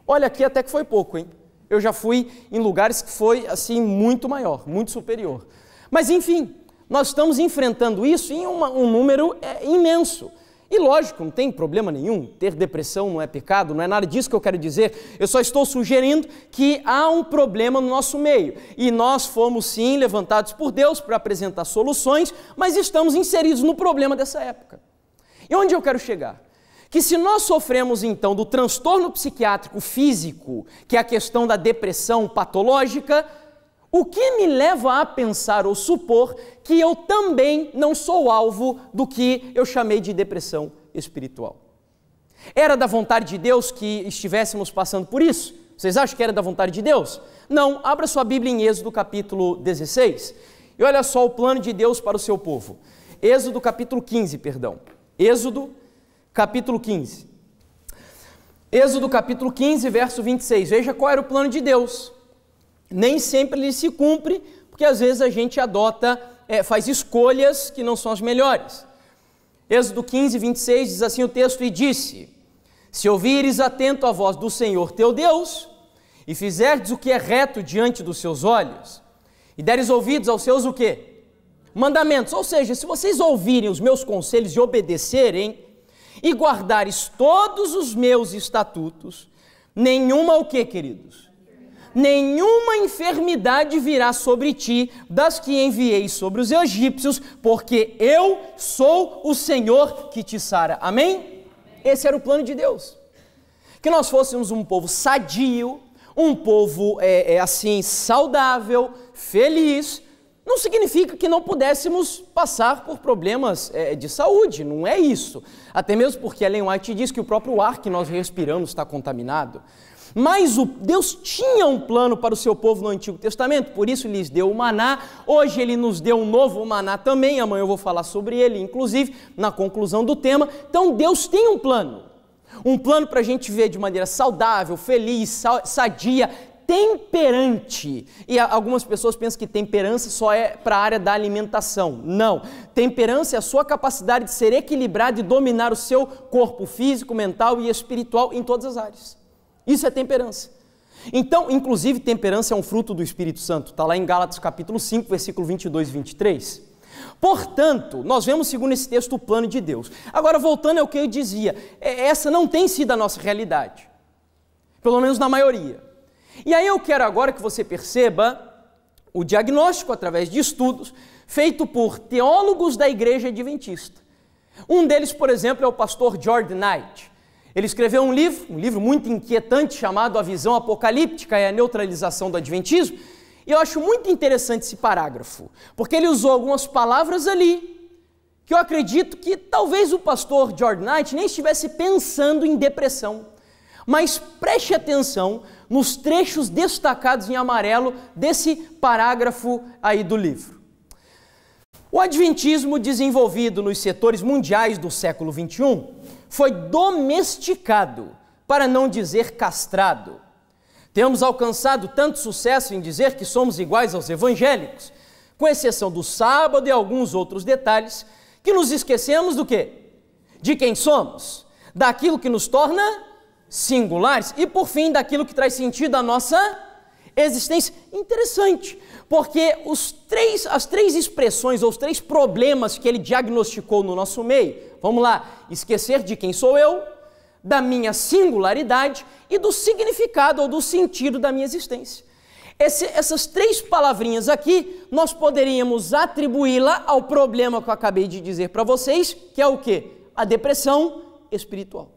Olha, aqui até que foi pouco, hein? Eu já fui em lugares que foi, assim, muito maior, muito superior. Mas, enfim, nós estamos enfrentando isso em um número imenso. E lógico, não tem problema nenhum, ter depressão não é pecado, não é nada disso que eu quero dizer. Eu só estou sugerindo que há um problema no nosso meio. E nós fomos, sim, levantados por Deus para apresentar soluções, mas estamos inseridos no problema dessa época. E onde eu quero chegar? Que se nós sofremos então do transtorno psiquiátrico físico, que é a questão da depressão patológica, o que me leva a pensar ou supor que eu também não sou alvo do que eu chamei de depressão espiritual? Era da vontade de Deus que estivéssemos passando por isso? Vocês acham que era da vontade de Deus? Não, abra sua Bíblia em Êxodo capítulo 16 e olha só o plano de Deus para o seu povo. Êxodo capítulo 15, perdão. Êxodo capítulo 15. Êxodo capítulo 15, verso 26. Veja qual era o plano de Deus. Nem sempre ele se cumpre, porque às vezes a gente faz escolhas que não são as melhores. Êxodo 15, 26 diz assim o texto: e disse: se ouvires atento a voz do Senhor teu Deus, e fizerdes o que é reto diante dos seus olhos, e deres ouvidos aos seus o quê? Mandamentos. Ou seja, se vocês ouvirem os meus conselhos e obedecerem, e guardares todos os meus estatutos, nenhuma o quê, queridos? Nenhuma enfermidade virá sobre ti das que enviei sobre os egípcios, porque eu sou o Senhor que te sara. Amém? Esse era o plano de Deus. Que nós fôssemos um povo sadio, um povo assim saudável, feliz. Não significa que não pudéssemos passar por problemas de saúde, não é isso. Até mesmo porque Ellen White diz que o próprio ar que nós respiramos está contaminado. Mas Deus tinha um plano para o seu povo no Antigo Testamento, por isso lhes deu o maná. Hoje ele nos deu um novo maná também, amanhã eu vou falar sobre ele, inclusive, na conclusão do tema. Então Deus tem um plano para a gente viver de maneira saudável, feliz, sadia, temperante. E algumas pessoas pensam que temperança só é para a área da alimentação. Não, temperança é a sua capacidade de ser equilibrado e dominar o seu corpo físico, mental e espiritual em todas as áreas. Isso é temperança. Então, inclusive, temperança é um fruto do Espírito Santo. Está lá em Gálatas capítulo 5, versículo 22 e 23. Portanto, nós vemos, segundo esse texto, o plano de Deus. Agora, voltando ao que eu dizia, essa não tem sido a nossa realidade. Pelo menos na maioria. E aí eu quero agora que você perceba o diagnóstico através de estudos feito por teólogos da igreja adventista. Um deles, por exemplo, é o pastor George Knight. Ele escreveu um livro muito inquietante chamado A Visão Apocalíptica e a Neutralização do Adventismo. E eu acho muito interessante esse parágrafo, porque ele usou algumas palavras ali que eu acredito que talvez o pastor George Knight nem estivesse pensando em depressão. Mas preste atenção nos trechos destacados em amarelo desse parágrafo aí do livro. O adventismo desenvolvido nos setores mundiais do século XXI foi domesticado, para não dizer castrado. Temos alcançado tanto sucesso em dizer que somos iguais aos evangélicos, com exceção do sábado e alguns outros detalhes, que nos esquecemos do quê? De quem somos, daquilo que nos torna singulares e, por fim, daquilo que traz sentido à nossa existência. Interessante, porque as três expressões ou os três problemas que ele diagnosticou no nosso meio, vamos lá, esquecer de quem sou eu, da minha singularidade e do significado ou do sentido da minha existência. Essas três palavrinhas aqui, nós poderíamos atribuí-la ao problema que eu acabei de dizer para vocês, que é o quê? A depressão espiritual.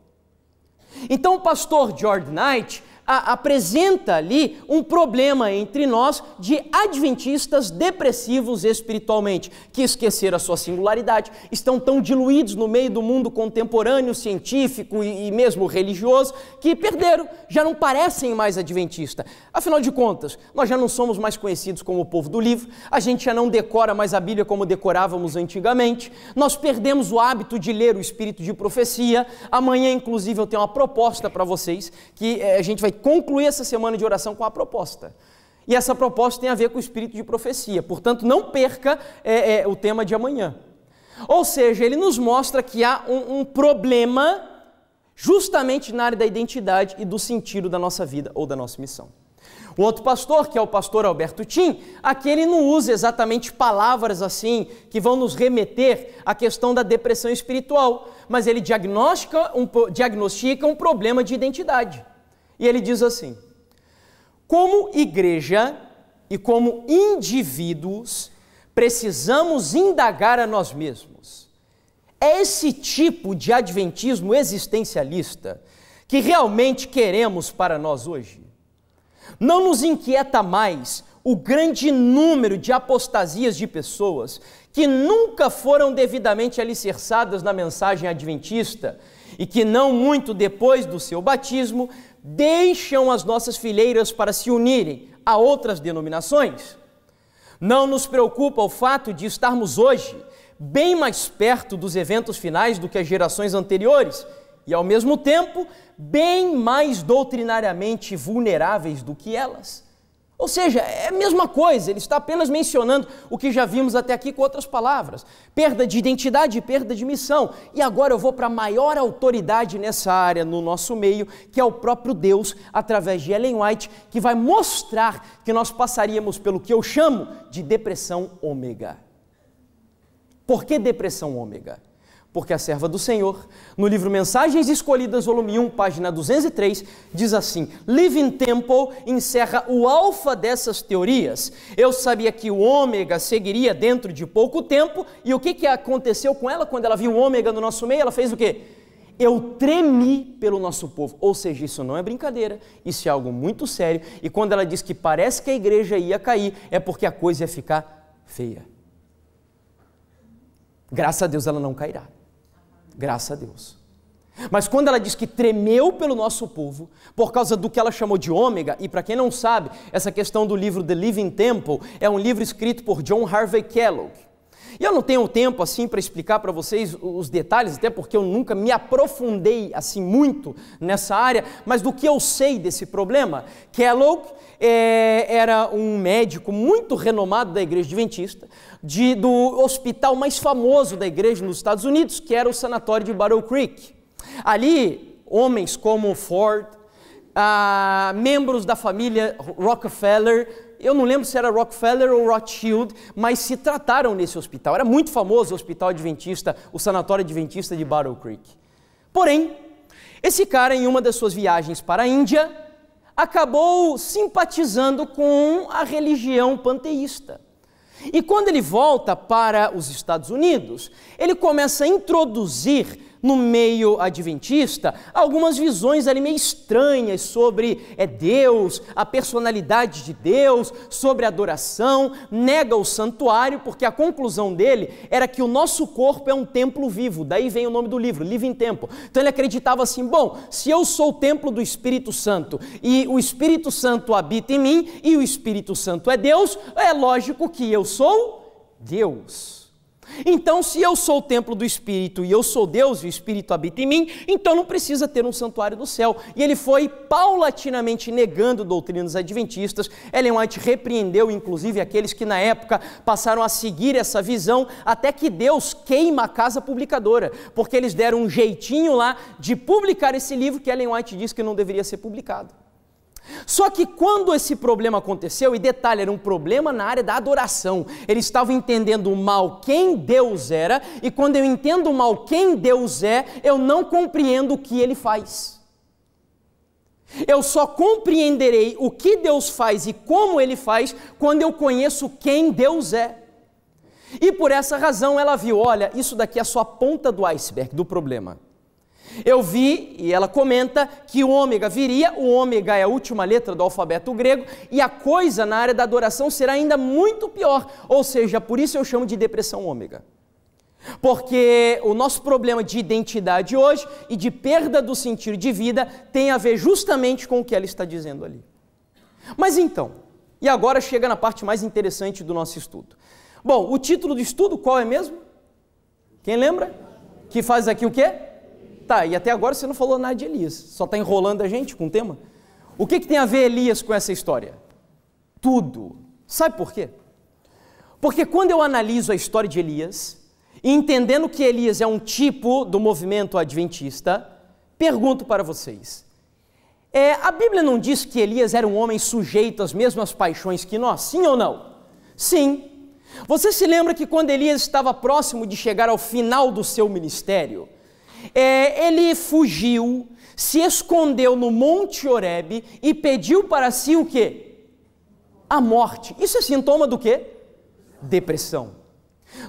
Então o pastor George Knight apresenta ali um problema entre nós de adventistas depressivos espiritualmente, que esqueceram a sua singularidade, estão tão diluídos no meio do mundo contemporâneo, científico e mesmo religioso, que perderam, já não parecem mais adventistas. Afinal de contas, nós já não somos mais conhecidos como o povo do livro, a gente já não decora mais a Bíblia como decorávamos antigamente, nós perdemos o hábito de ler o espírito de profecia. Amanhã, inclusive, eu tenho uma proposta para vocês, que a gente vai concluir essa semana de oração com a proposta. E essa proposta tem a ver com o espírito de profecia, portanto, não perca o tema de amanhã. Ou seja, ele nos mostra que há um problema justamente na área da identidade e do sentido da nossa vida ou da nossa missão. Um outro pastor, que é o pastor Alberto Tim, aqui ele não usa exatamente palavras assim, que vão nos remeter à questão da depressão espiritual, mas ele diagnostica um problema de identidade. E ele diz assim: como igreja e como indivíduos, precisamos indagar a nós mesmos. É esse tipo de adventismo existencialista que realmente queremos para nós hoje? Não nos inquieta mais o grande número de apostasias de pessoas que nunca foram devidamente alicerçadas na mensagem adventista e que não muito depois do seu batismo deixam as nossas fileiras para se unirem a outras denominações? Não nos preocupa o fato de estarmos hoje bem mais perto dos eventos finais do que as gerações anteriores e, ao mesmo tempo, bem mais doutrinariamente vulneráveis do que elas? Ou seja, é a mesma coisa, ele está apenas mencionando o que já vimos até aqui com outras palavras. Perda de identidade e perda de missão. E agora eu vou para a maior autoridade nessa área no nosso meio, que é o próprio Deus, através de Ellen White, que vai mostrar que nós passaríamos pelo que eu chamo de depressão ômega. Por que depressão ômega? Porque a serva do Senhor, no livro Mensagens Escolhidas, volume 1, página 203, diz assim: Living Temple encerra o alfa dessas teorias. Eu sabia que o ômega seguiria dentro de pouco tempo, e o que aconteceu com ela quando ela viu o ômega no nosso meio? Ela fez o quê? Eu tremi pelo nosso povo. Ou seja, isso não é brincadeira, isso é algo muito sério, e quando ela diz que parece que a igreja ia cair, é porque a coisa ia ficar feia. Graças a Deus ela não cairá. Graças a Deus. Mas quando ela diz que tremeu pelo nosso povo, por causa do que ela chamou de ômega, e para quem não sabe, essa questão do livro The Living Temple é um livro escrito por John Harvey Kellogg. E eu não tenho tempo assim para explicar para vocês os detalhes, até porque eu nunca me aprofundei assim muito nessa área, mas do que eu sei desse problema, Kellogg era um médico muito renomado da igreja adventista, do hospital mais famoso da igreja nos Estados Unidos, que era o sanatório de Battle Creek. Ali, homens como Ford, membros da família Rockefeller, eu não lembro se era Rockefeller ou Rothschild, mas se trataram nesse hospital. Era muito famoso o hospital adventista, o sanatório adventista de Battle Creek. Porém, esse cara, em uma das suas viagens para a Índia, acabou simpatizando com a religião panteísta. E quando ele volta para os Estados Unidos, ele começa a introduzir no meio adventista algumas visões ali meio estranhas sobre Deus, a personalidade de Deus, sobre adoração, nega o santuário, porque a conclusão dele era que o nosso corpo é um templo vivo, daí vem o nome do livro, Living Temple. Então ele acreditava assim, bom, se eu sou o templo do Espírito Santo e o Espírito Santo habita em mim e o Espírito Santo é Deus, é lógico que eu sou Deus. Então, se eu sou o templo do Espírito e eu sou Deus e o Espírito habita em mim, então não precisa ter um santuário no céu. E ele foi paulatinamente negando doutrinas adventistas. Ellen White repreendeu, inclusive, aqueles que na época passaram a seguir essa visão, até que Deus queima a casa publicadora, porque eles deram um jeitinho lá de publicar esse livro que Ellen White diz que não deveria ser publicado. Só que quando esse problema aconteceu, e detalhe, era um problema na área da adoração, eles estavam entendendo mal quem Deus era, e quando eu entendo mal quem Deus é, eu não compreendo o que Ele faz. Eu só compreenderei o que Deus faz e como Ele faz, quando eu conheço quem Deus é. E por essa razão ela viu, olha, isso daqui é só a ponta do iceberg do problema. Eu vi, e ela comenta, que o ômega viria, o ômega é a última letra do alfabeto grego, e a coisa na área da adoração será ainda muito pior, ou seja, por isso eu chamo de depressão ômega. Porque o nosso problema de identidade hoje e de perda do sentido de vida tem a ver justamente com o que ela está dizendo ali. Mas então, e agora chega na parte mais interessante do nosso estudo. Bom, o título do estudo qual é mesmo? Quem lembra? Que faz aqui o quê? Tá, e até agora você não falou nada de Elias, só está enrolando a gente com o tema. O que tem a ver Elias com essa história? Tudo. Sabe por quê? Porque quando eu analiso a história de Elias, entendendo que Elias é um tipo do movimento adventista, pergunto para vocês, a Bíblia não diz que Elias era um homem sujeito às mesmas paixões que nós, sim ou não? Sim. Você se lembra que quando Elias estava próximo de chegar ao final do seu ministério, ele fugiu, se escondeu no Monte Horebe e pediu para si o quê? A morte. Isso é sintoma do quê? Depressão.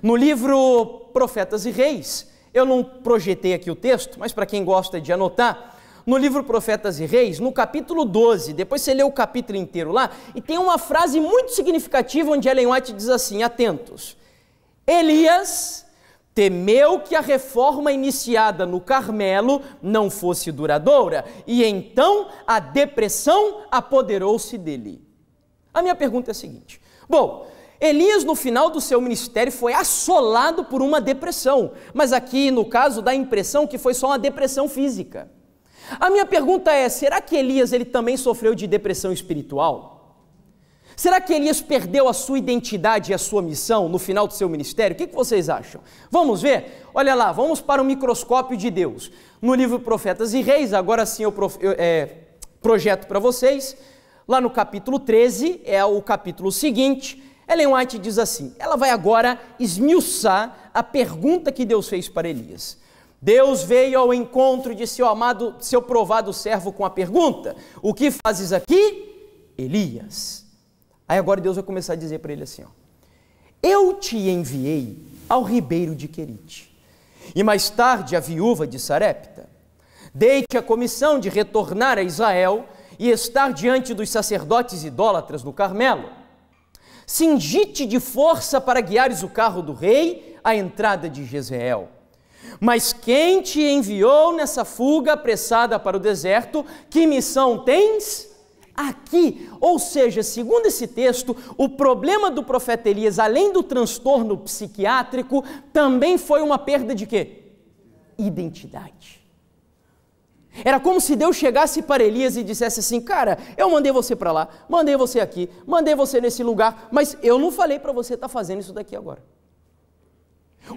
No livro Profetas e Reis, eu não projetei aqui o texto, mas para quem gosta de anotar, no livro Profetas e Reis, no capítulo 12, depois você lê o capítulo inteiro lá, e tem uma frase muito significativa onde Ellen White diz assim, atentos, Elias temeu que a reforma iniciada no Carmelo não fosse duradoura, e então a depressão apoderou-se dele. A minha pergunta é a seguinte, bom, Elias no final do seu ministério foi assolado por uma depressão, mas aqui no caso dá a impressão que foi só uma depressão física. A minha pergunta é, será que Elias ele também sofreu de depressão espiritual? Será que Elias perdeu a sua identidade e a sua missão no final do seu ministério? O que vocês acham? Vamos ver? Olha lá, vamos para o microscópio de Deus. No livro Profetas e Reis, agora sim eu projeto para vocês, lá no capítulo 13, é o capítulo seguinte, Ellen White diz assim, ela vai agora esmiuçar a pergunta que Deus fez para Elias. Deus veio ao encontro de seu amado, seu provado servo com a pergunta, o que fazes aqui, Elias? Aí agora Deus vai começar a dizer para ele assim, ó, eu te enviei ao ribeiro de Querite, e mais tarde a viúva de Sarepta. Dei-te a comissão de retornar a Israel e estar diante dos sacerdotes idólatras no Carmelo. Cingi-te de força para guiares o carro do rei à entrada de Jezreel. Mas quem te enviou nessa fuga apressada para o deserto, que missão tens? Aqui, ou seja, segundo esse texto, o problema do profeta Elias, além do transtorno psiquiátrico, também foi uma perda de quê? Identidade. Era como se Deus chegasse para Elias e dissesse assim, cara, eu mandei você para lá, mandei você aqui, mandei você nesse lugar, mas eu não falei para você estar fazendo isso daqui agora.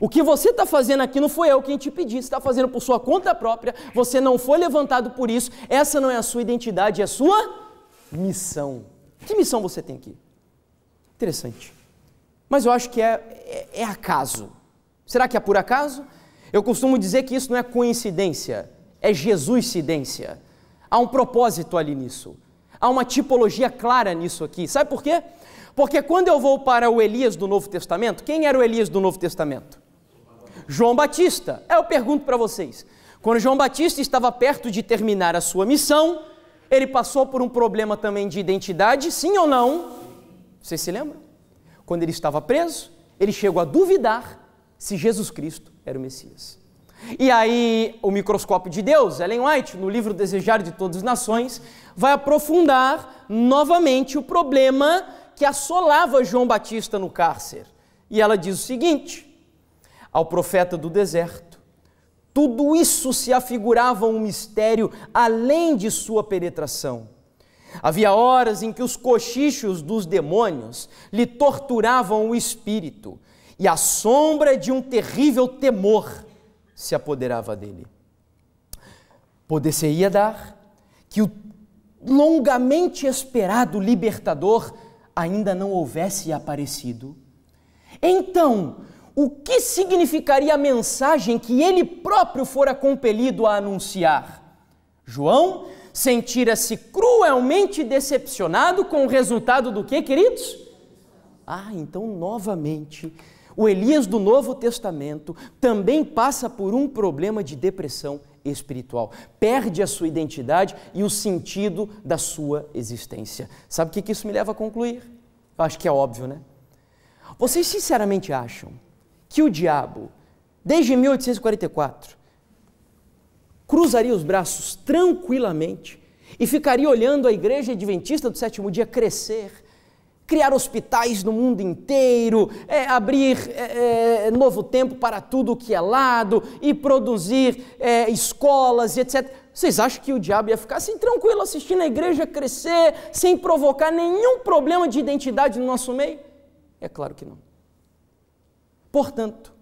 O que você está fazendo aqui não foi eu quem te pedi, você está fazendo por sua conta própria, você não foi levantado por isso, essa não é a sua identidade, é a sua missão. Que missão você tem aqui? Interessante. Mas eu acho que é acaso. Será que é por acaso? Eu costumo dizer que isso não é coincidência, é Jesuscidência. Há um propósito ali nisso. Há uma tipologia clara nisso aqui. Sabe por quê? Porque quando eu vou para o Elias do Novo Testamento, quem era o Elias do Novo Testamento? João Batista. Eu pergunto para vocês, quando João Batista estava perto de terminar a sua missão, ele passou por um problema também de identidade, sim ou não? Vocês se lembram? Quando ele estava preso, ele chegou a duvidar se Jesus Cristo era o Messias. E aí, o microscópio de Deus, Ellen White, no livro Desejar de Todas as Nações, vai aprofundar novamente o problema que assolava João Batista no cárcere. E ela diz o seguinte, ao profeta do deserto. Tudo isso se afigurava um mistério além de sua penetração. Havia horas em que os cochichos dos demônios lhe torturavam o espírito e a sombra de um terrível temor se apoderava dele. Poder-se-ia dar que o longamente esperado libertador ainda não houvesse aparecido. Então, o que significaria a mensagem que ele próprio fora compelido a anunciar? João sentira-se cruelmente decepcionado com o resultado do quê, queridos? Então, novamente, o Elias do Novo Testamento também passa por um problema de depressão espiritual. Perde a sua identidade e o sentido da sua existência. Sabe o que isso me leva a concluir? Eu acho que é óbvio, né? Vocês sinceramente acham que o diabo, desde 1844, cruzaria os braços tranquilamente e ficaria olhando a Igreja Adventista do Sétimo Dia crescer, criar hospitais no mundo inteiro, abrir novo tempo para tudo que é lado e produzir escolas e etc. Vocês acham que o diabo ia ficar assim tranquilo assistindo a igreja crescer sem provocar nenhum problema de identidade no nosso meio? É claro que não. Portanto,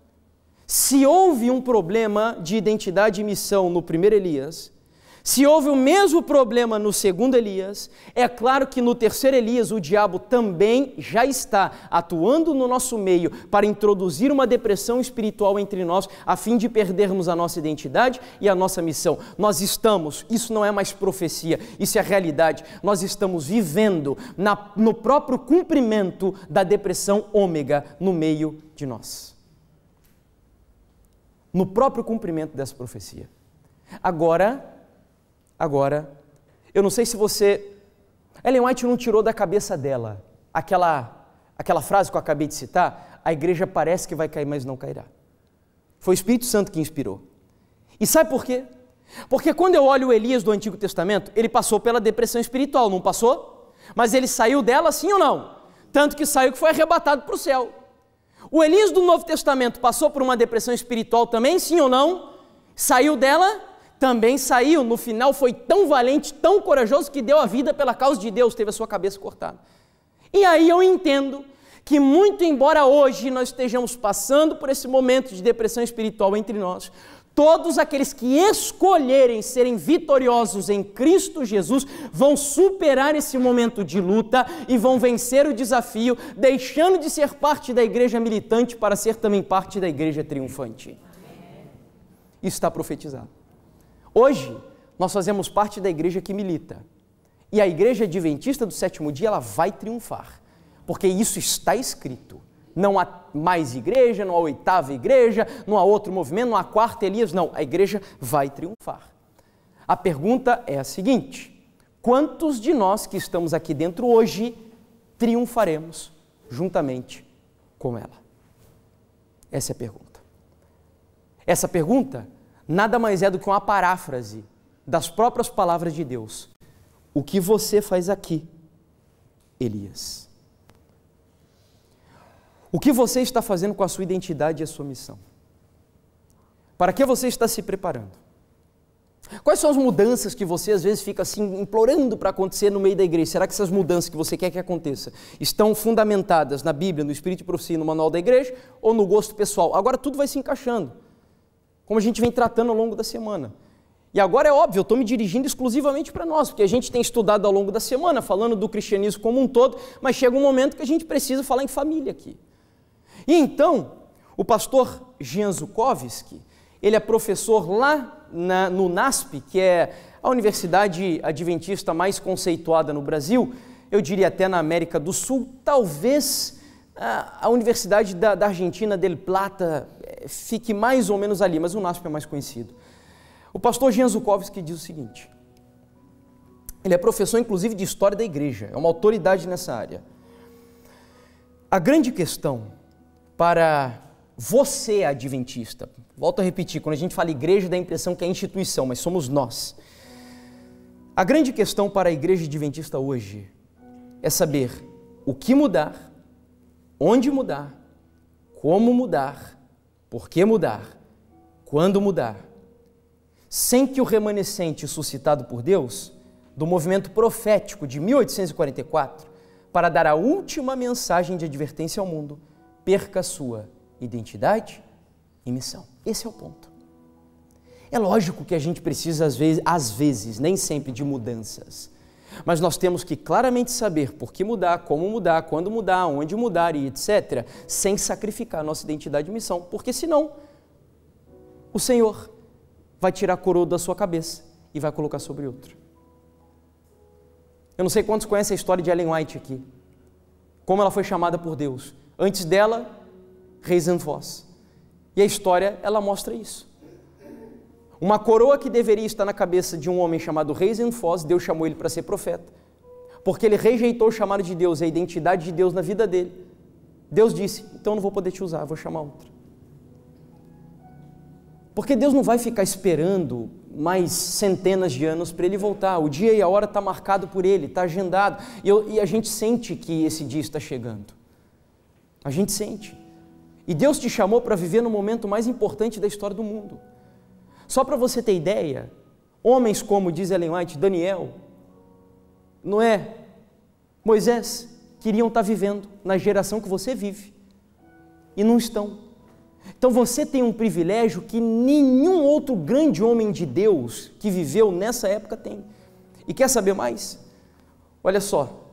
se houve um problema de identidade e missão no primeiro Elias, se houve o mesmo problema no segundo Elias, é claro que no terceiro Elias o diabo também já está atuando no nosso meio para introduzir uma depressão espiritual entre nós, a fim de perdermos a nossa identidade e a nossa missão. Nós estamos, isso não é mais profecia, isso é realidade, nós estamos vivendo no próprio cumprimento da depressão ômega no meio de nós. No próprio cumprimento dessa profecia. Agora, eu não sei se você... Ellen White não tirou da cabeça dela aquela frase que eu acabei de citar, a igreja parece que vai cair, mas não cairá. Foi o Espírito Santo que inspirou. E sabe por quê? Porque quando eu olho o Elias do Antigo Testamento, ele passou pela depressão espiritual, não passou? Mas ele saiu dela sim ou não? Tanto que saiu que foi arrebatado para o céu. O Elias do Novo Testamento passou por uma depressão espiritual também, sim ou não? Saiu dela? Também saiu, no final foi tão valente, tão corajoso, que deu a vida pela causa de Deus, teve a sua cabeça cortada. E aí eu entendo que muito embora hoje nós estejamos passando por esse momento de depressão espiritual entre nós, todos aqueles que escolherem serem vitoriosos em Cristo Jesus vão superar esse momento de luta e vão vencer o desafio, deixando de ser parte da igreja militante para ser também parte da igreja triunfante. Isso está profetizado. Hoje, nós fazemos parte da igreja que milita. E a igreja adventista do sétimo dia, ela vai triunfar. Porque isso está escrito. Não há mais igreja, não há oitava igreja, não há outro movimento, não há quarta Elias, não. A igreja vai triunfar. A pergunta é a seguinte: quantos de nós que estamos aqui dentro hoje triunfaremos juntamente com ela? Essa é a pergunta. Essa pergunta nada mais é do que uma paráfrase das próprias palavras de Deus. O que você faz aqui, Elias? O que você está fazendo com a sua identidade e a sua missão? Para que você está se preparando? Quais são as mudanças que você às vezes fica assim implorando para acontecer no meio da igreja? Será que essas mudanças que você quer que aconteça estão fundamentadas na Bíblia, no Espírito de Profecia, no Manual da Igreja ou no gosto pessoal? Agora tudo vai se encaixando, como a gente vem tratando ao longo da semana. E agora é óbvio, eu estou me dirigindo exclusivamente para nós, porque a gente tem estudado ao longo da semana, falando do cristianismo como um todo, mas chega um momento que a gente precisa falar em família aqui. E então, o pastor Jean Zukovski, ele é professor lá no NASP, que é a universidade adventista mais conceituada no Brasil, eu diria até na América do Sul, talvez a Universidade da Argentina, Del Plata, fique mais ou menos ali, mas o NASP é mais conhecido. O pastor Jean Zukovski diz o seguinte, ele é professor inclusive de História da Igreja, é uma autoridade nessa área. A grande questão para você, adventista, volto a repetir, quando a gente fala igreja dá a impressão que é instituição, mas somos nós. A grande questão para a igreja adventista hoje é saber o que mudar, onde mudar, como mudar por que mudar, quando mudar, sem que o remanescente suscitado por Deus, do movimento profético de 1844, para dar a última mensagem de advertência ao mundo, perca sua identidade e missão. Esse é o ponto. É lógico que a gente precisa, às vezes, nem sempre, de mudanças. Mas nós temos que claramente saber por que mudar, como mudar, quando mudar, onde mudar e etc., sem sacrificar a nossa identidade e missão, porque senão o Senhor vai tirar a coroa da sua cabeça e vai colocar sobre outro. Eu não sei quantos conhecem a história de Ellen White aqui, como ela foi chamada por Deus. Antes dela, Raisin Foss. E a história, ela mostra isso. Uma coroa que deveria estar na cabeça de um homem chamado Raisin Foss, Deus chamou ele para ser profeta, porque ele rejeitou o chamado de Deus, a identidade de Deus na vida dele. Deus disse, então eu não vou poder te usar, vou chamar outro. Porque Deus não vai ficar esperando mais centenas de anos para ele voltar. O dia e a hora está marcado por ele, está agendado, e a gente sente que esse dia está chegando. A gente sente. E Deus te chamou para viver no momento mais importante da história do mundo. Só para você ter ideia, homens como diz Ellen White, Daniel, Noé, Moisés, queriam estar vivendo na geração que você vive e não estão. Então você tem um privilégio que nenhum outro grande homem de Deus que viveu nessa época tem. E quer saber mais? Olha só,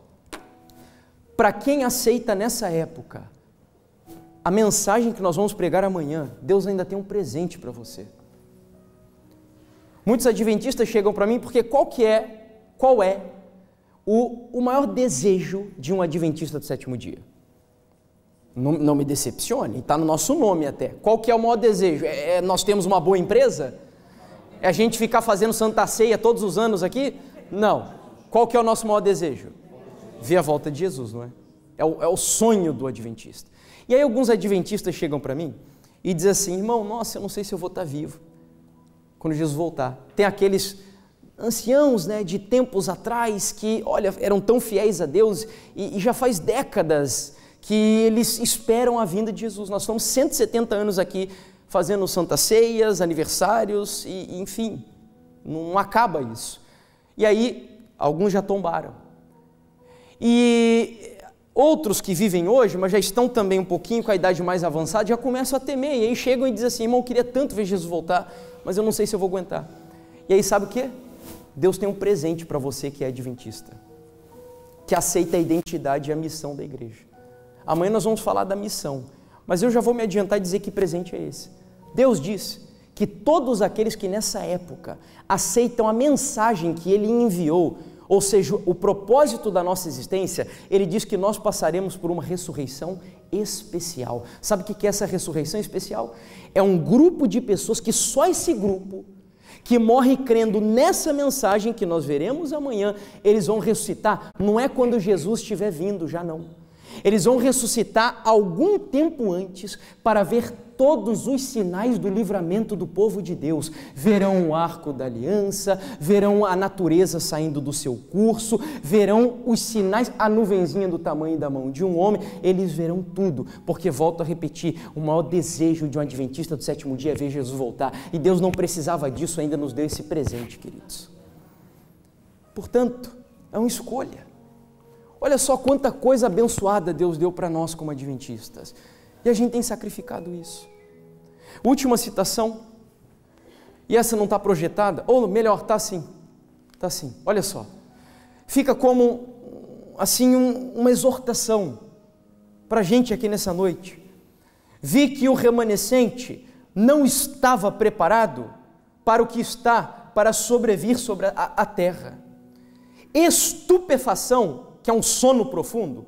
para quem aceita nessa época a mensagem que nós vamos pregar amanhã, Deus ainda tem um presente para você. Muitos adventistas chegam para mim porque qual é o maior desejo de um adventista do sétimo dia? Não me decepcione, está no nosso nome até. Qual que é o maior desejo? Nós temos uma boa empresa? É a gente ficar fazendo Santa Ceia todos os anos aqui? Não. Qual que é o nosso maior desejo? Ver a volta de Jesus, não é? É o sonho do adventista. E aí alguns adventistas chegam para mim e dizem assim, irmão, nossa, eu não sei se eu vou estar vivo quando Jesus voltar. Tem aqueles anciãos, né, de tempos atrás que, olha, eram tão fiéis a Deus e já faz décadas que eles esperam a vinda de Jesus. Nós estamos 170 anos aqui fazendo Santas Ceias, aniversários e enfim, não acaba isso. E aí, alguns já tombaram. E outros que vivem hoje, mas já estão também um pouquinho com a idade mais avançada, já começam a temer, e aí chegam e dizem assim, irmão, eu queria tanto ver Jesus voltar, mas eu não sei se eu vou aguentar. E aí sabe o quê? Deus tem um presente para você que é adventista, que aceita a identidade e a missão da igreja. Amanhã nós vamos falar da missão, mas eu já vou me adiantar e dizer que presente é esse. Deus diz que todos aqueles que nessa época aceitam a mensagem que Ele enviou, ou seja, o propósito da nossa existência, Ele diz que nós passaremos por uma ressurreição especial. Sabe o que é essa ressurreição especial? É um grupo de pessoas que só esse grupo, que morre crendo nessa mensagem que nós veremos amanhã, eles vão ressuscitar. Não é quando Jesus estiver vindo, já não. Eles vão ressuscitar algum tempo antes para ver todos os sinais do livramento do povo de Deus. Verão o arco da aliança, verão a natureza saindo do seu curso, verão os sinais, a nuvenzinha do tamanho da mão de um homem, eles verão tudo, porque, volto a repetir, o maior desejo de um adventista do sétimo dia é ver Jesus voltar, e Deus não precisava disso, ainda nos deu esse presente, queridos. Portanto, é uma escolha. Olha só quanta coisa abençoada Deus deu para nós como adventistas. E a gente tem sacrificado isso. Última citação, e essa não está projetada, ou melhor, está assim, olha só. Fica como, assim, uma exortação para a gente aqui nessa noite. Vi que o remanescente não estava preparado para o que está para sobrevir sobre a terra. Estupefação, que é um sono profundo,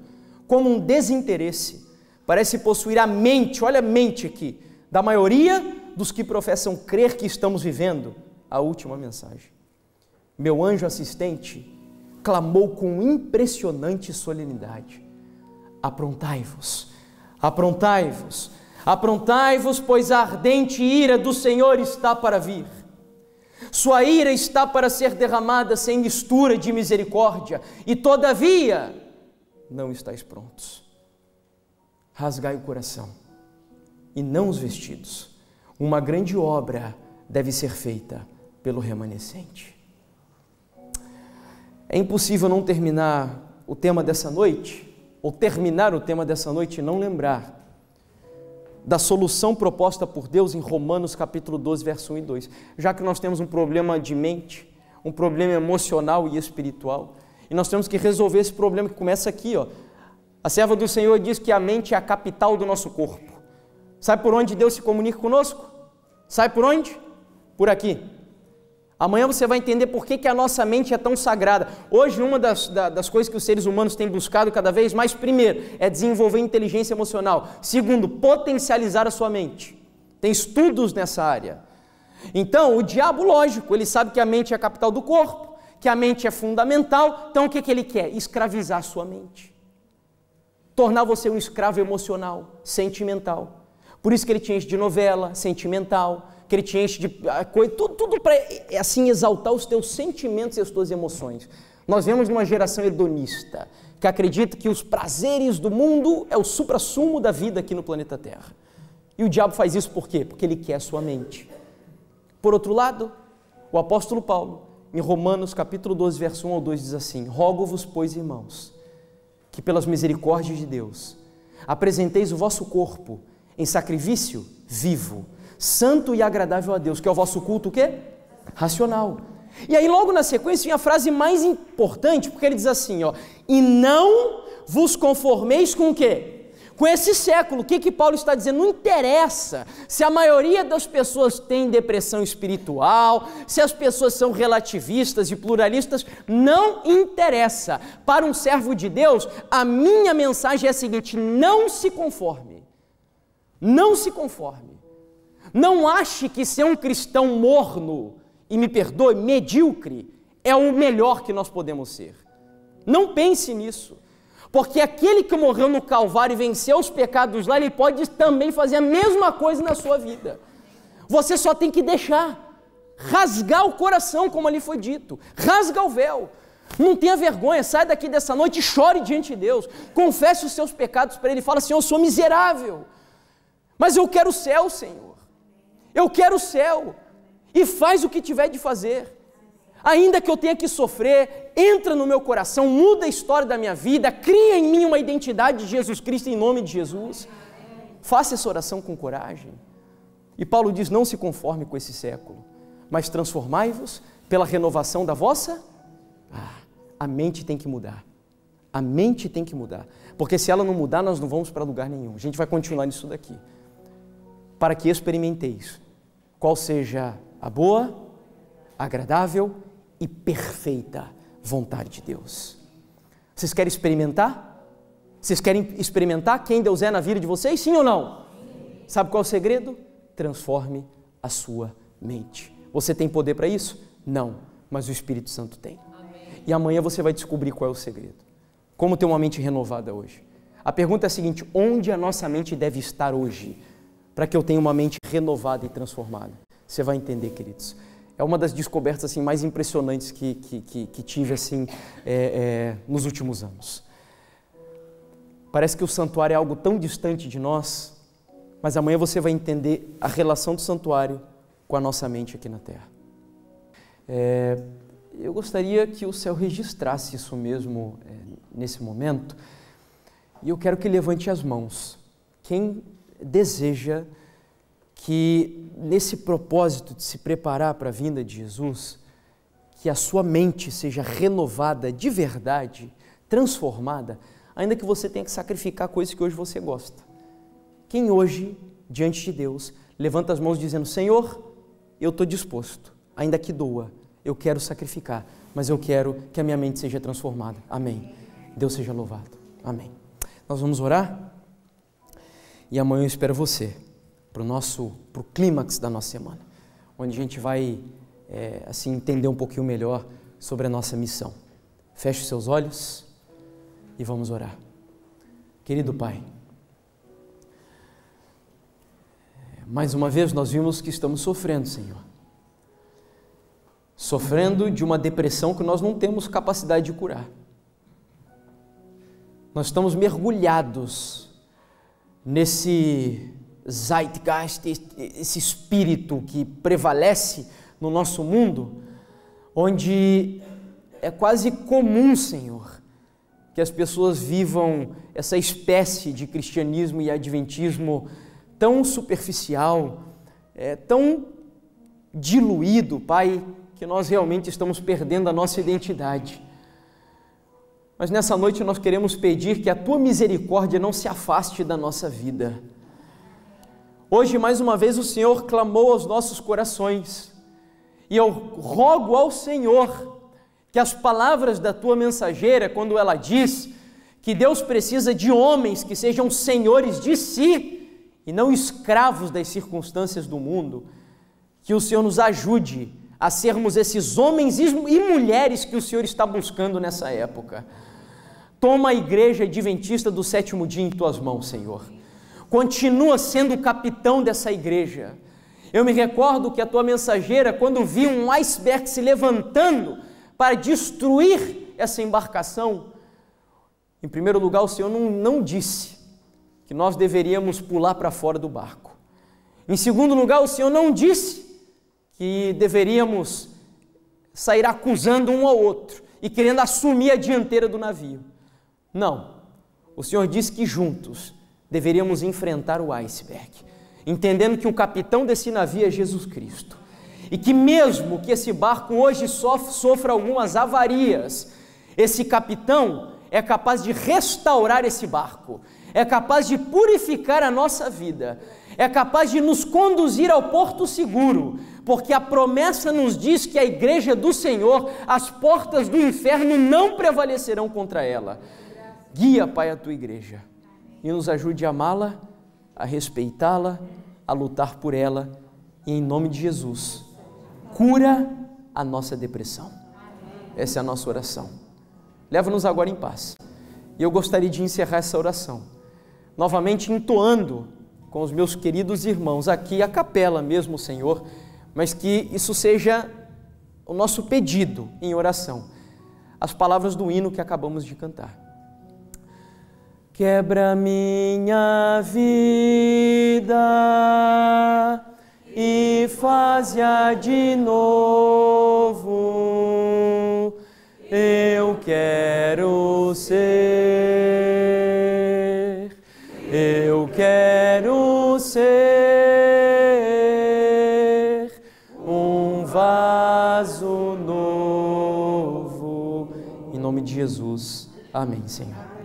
como um desinteresse, parece possuir a mente, olha a mente aqui, da maioria dos que professam crer que estamos vivendo a última mensagem. Meu anjo assistente clamou com impressionante solenidade: aprontai-vos, aprontai-vos, aprontai-vos, pois a ardente ira do Senhor está para vir. Sua ira está para ser derramada sem mistura de misericórdia, e todavia não estáis prontos. Rasgai o coração, e não os vestidos. Uma grande obra deve ser feita pelo remanescente. É impossível não terminar o tema dessa noite, ou terminar o tema dessa noite e não lembrar da solução proposta por Deus em Romanos capítulo 12, verso 1 e 2. Já que nós temos um problema de mente, um problema emocional e espiritual, e nós temos que resolver esse problema que começa aqui, ó. A serva do Senhor diz que a mente é a capital do nosso corpo. Sabe por onde Deus se comunica conosco? Sabe por onde? Por aqui. Amanhã você vai entender por que a nossa mente é tão sagrada. Hoje, uma das coisas que os seres humanos têm buscado cada vez mais, primeiro, é desenvolver inteligência emocional. Segundo, potencializar a sua mente. Tem estudos nessa área. Então, o diabo, lógico, ele sabe que a mente é a capital do corpo, que a mente é fundamental. Então, o que ele quer? Escravizar a sua mente. Tornar você um escravo emocional, sentimental. Por isso que ele te enche de novela, sentimental, que ele te enche de coisa, tudo para assim exaltar os teus sentimentos e as tuas emoções. Nós vemos numa geração hedonista, que acredita que os prazeres do mundo é o suprassumo da vida aqui no planeta Terra. E o diabo faz isso por quê? Porque ele quer a sua mente. Por outro lado, o apóstolo Paulo, em Romanos capítulo 12, verso 1 ao 2, diz assim: rogo-vos, pois, irmãos, que pelas misericórdias de Deus, apresenteis o vosso corpo em sacrifício vivo, santo e agradável a Deus, que é o vosso culto o quê? Racional. E aí logo na sequência vem a frase mais importante, porque ele diz assim, ó, e não vos conformeis com o quê? Com esse século. O que Paulo está dizendo? Não interessa se a maioria das pessoas tem depressão espiritual, se as pessoas são relativistas e pluralistas, não interessa. Para um servo de Deus, a minha mensagem é a seguinte: não se conforme. Não se conforme. Não ache que ser um cristão morno, e me perdoe, medíocre, é o melhor que nós podemos ser. Não pense nisso. Porque aquele que morreu no Calvário e venceu os pecados lá, ele pode também fazer a mesma coisa na sua vida. Você só tem que deixar, rasgar o coração, como ali foi dito, rasga o véu. Não tenha vergonha, sai daqui dessa noite e chore diante de Deus, confesse os seus pecados para Ele, fala: Senhor, eu sou miserável, mas eu quero o céu, Senhor, eu quero o céu, e faz o que tiver de fazer. Ainda que eu tenha que sofrer, entra no meu coração, muda a história da minha vida, cria em mim uma identidade de Jesus Cristo em nome de Jesus. Faça essa oração com coragem. E Paulo diz: não se conforme com esse século, mas transformai-vos pela renovação da vossa... a mente tem que mudar. A mente tem que mudar. Porque se ela não mudar, nós não vamos para lugar nenhum. A gente vai continuar nisso daqui. Para que experimenteis qual seja a boa, agradável e perfeita vontade de Deus. Vocês querem experimentar? Vocês querem experimentar quem Deus é na vida de vocês? Sim ou não? Sim. Sabe qual é o segredo? Transforme a sua mente. Você tem poder para isso? Não, mas o Espírito Santo tem. Amém. E amanhã você vai descobrir qual é o segredo. Como ter uma mente renovada hoje. A pergunta é a seguinte: onde a nossa mente deve estar hoje para que eu tenha uma mente renovada e transformada? Você vai entender, queridos. É uma das descobertas assim, mais impressionantes que tive assim, nos últimos anos. Parece que o santuário é algo tão distante de nós, mas amanhã você vai entender a relação do santuário com a nossa mente aqui na Terra. Eu gostaria que o céu registrasse isso mesmo nesse momento, e eu quero que levante as mãos. Quem deseja que nesse propósito de se preparar para a vinda de Jesus, que a sua mente seja renovada de verdade, transformada, ainda que você tenha que sacrificar coisas que hoje você gosta. Quem hoje, diante de Deus, levanta as mãos dizendo: Senhor, eu estou disposto, ainda que doa, eu quero sacrificar, mas eu quero que a minha mente seja transformada. Amém. Deus seja louvado. Amém. Nós vamos orar e amanhã eu espero você para o clímax da nossa semana, onde a gente vai assim entender um pouquinho melhor sobre a nossa missão. Feche os seus olhos e vamos orar. Querido Pai, mais uma vez nós vimos que estamos sofrendo, Senhor. Sofrendo de uma depressão que nós não temos capacidade de curar. Nós estamos mergulhados nesse zeitgeist, esse espírito que prevalece no nosso mundo, onde é quase comum, Senhor, que as pessoas vivam essa espécie de cristianismo e adventismo tão superficial, tão diluído, Pai, que nós realmente estamos perdendo a nossa identidade. Mas nessa noite nós queremos pedir que a Tua misericórdia não se afaste da nossa vida. Hoje, mais uma vez, o Senhor clamou aos nossos corações, e eu rogo ao Senhor que as palavras da Tua mensageira, quando ela diz que Deus precisa de homens que sejam senhores de si e não escravos das circunstâncias do mundo, que o Senhor nos ajude a sermos esses homens e mulheres que o Senhor está buscando nessa época. Toma a igreja adventista do sétimo dia em Tuas mãos, Senhor. Continua sendo o capitão dessa igreja. Eu me recordo que a Tua mensageira, quando viu um iceberg se levantando para destruir essa embarcação, em primeiro lugar, o Senhor não disse que nós deveríamos pular para fora do barco. Em segundo lugar, o Senhor não disse que deveríamos sair acusando um ao outro e querendo assumir a dianteira do navio. Não, o Senhor disse que juntos deveríamos enfrentar o iceberg, entendendo que o capitão desse navio é Jesus Cristo, e que mesmo que esse barco hoje sofra algumas avarias, esse capitão é capaz de restaurar esse barco, é capaz de purificar a nossa vida, é capaz de nos conduzir ao porto seguro, porque a promessa nos diz que a igreja do Senhor, as portas do inferno não prevalecerão contra ela. Guia, Pai, a Tua igreja e nos ajude a amá-la, a respeitá-la, a lutar por ela, e em nome de Jesus, cura a nossa depressão. Essa é a nossa oração. Leva-nos agora em paz. E eu gostaria de encerrar essa oração, novamente entoando com os meus queridos irmãos aqui, a capela mesmo, Senhor, mas que isso seja o nosso pedido em oração, as palavras do hino que acabamos de cantar. Quebra minha vida e faz-a de novo. Eu quero ser um vaso novo. Em nome de Jesus, amém, Senhor.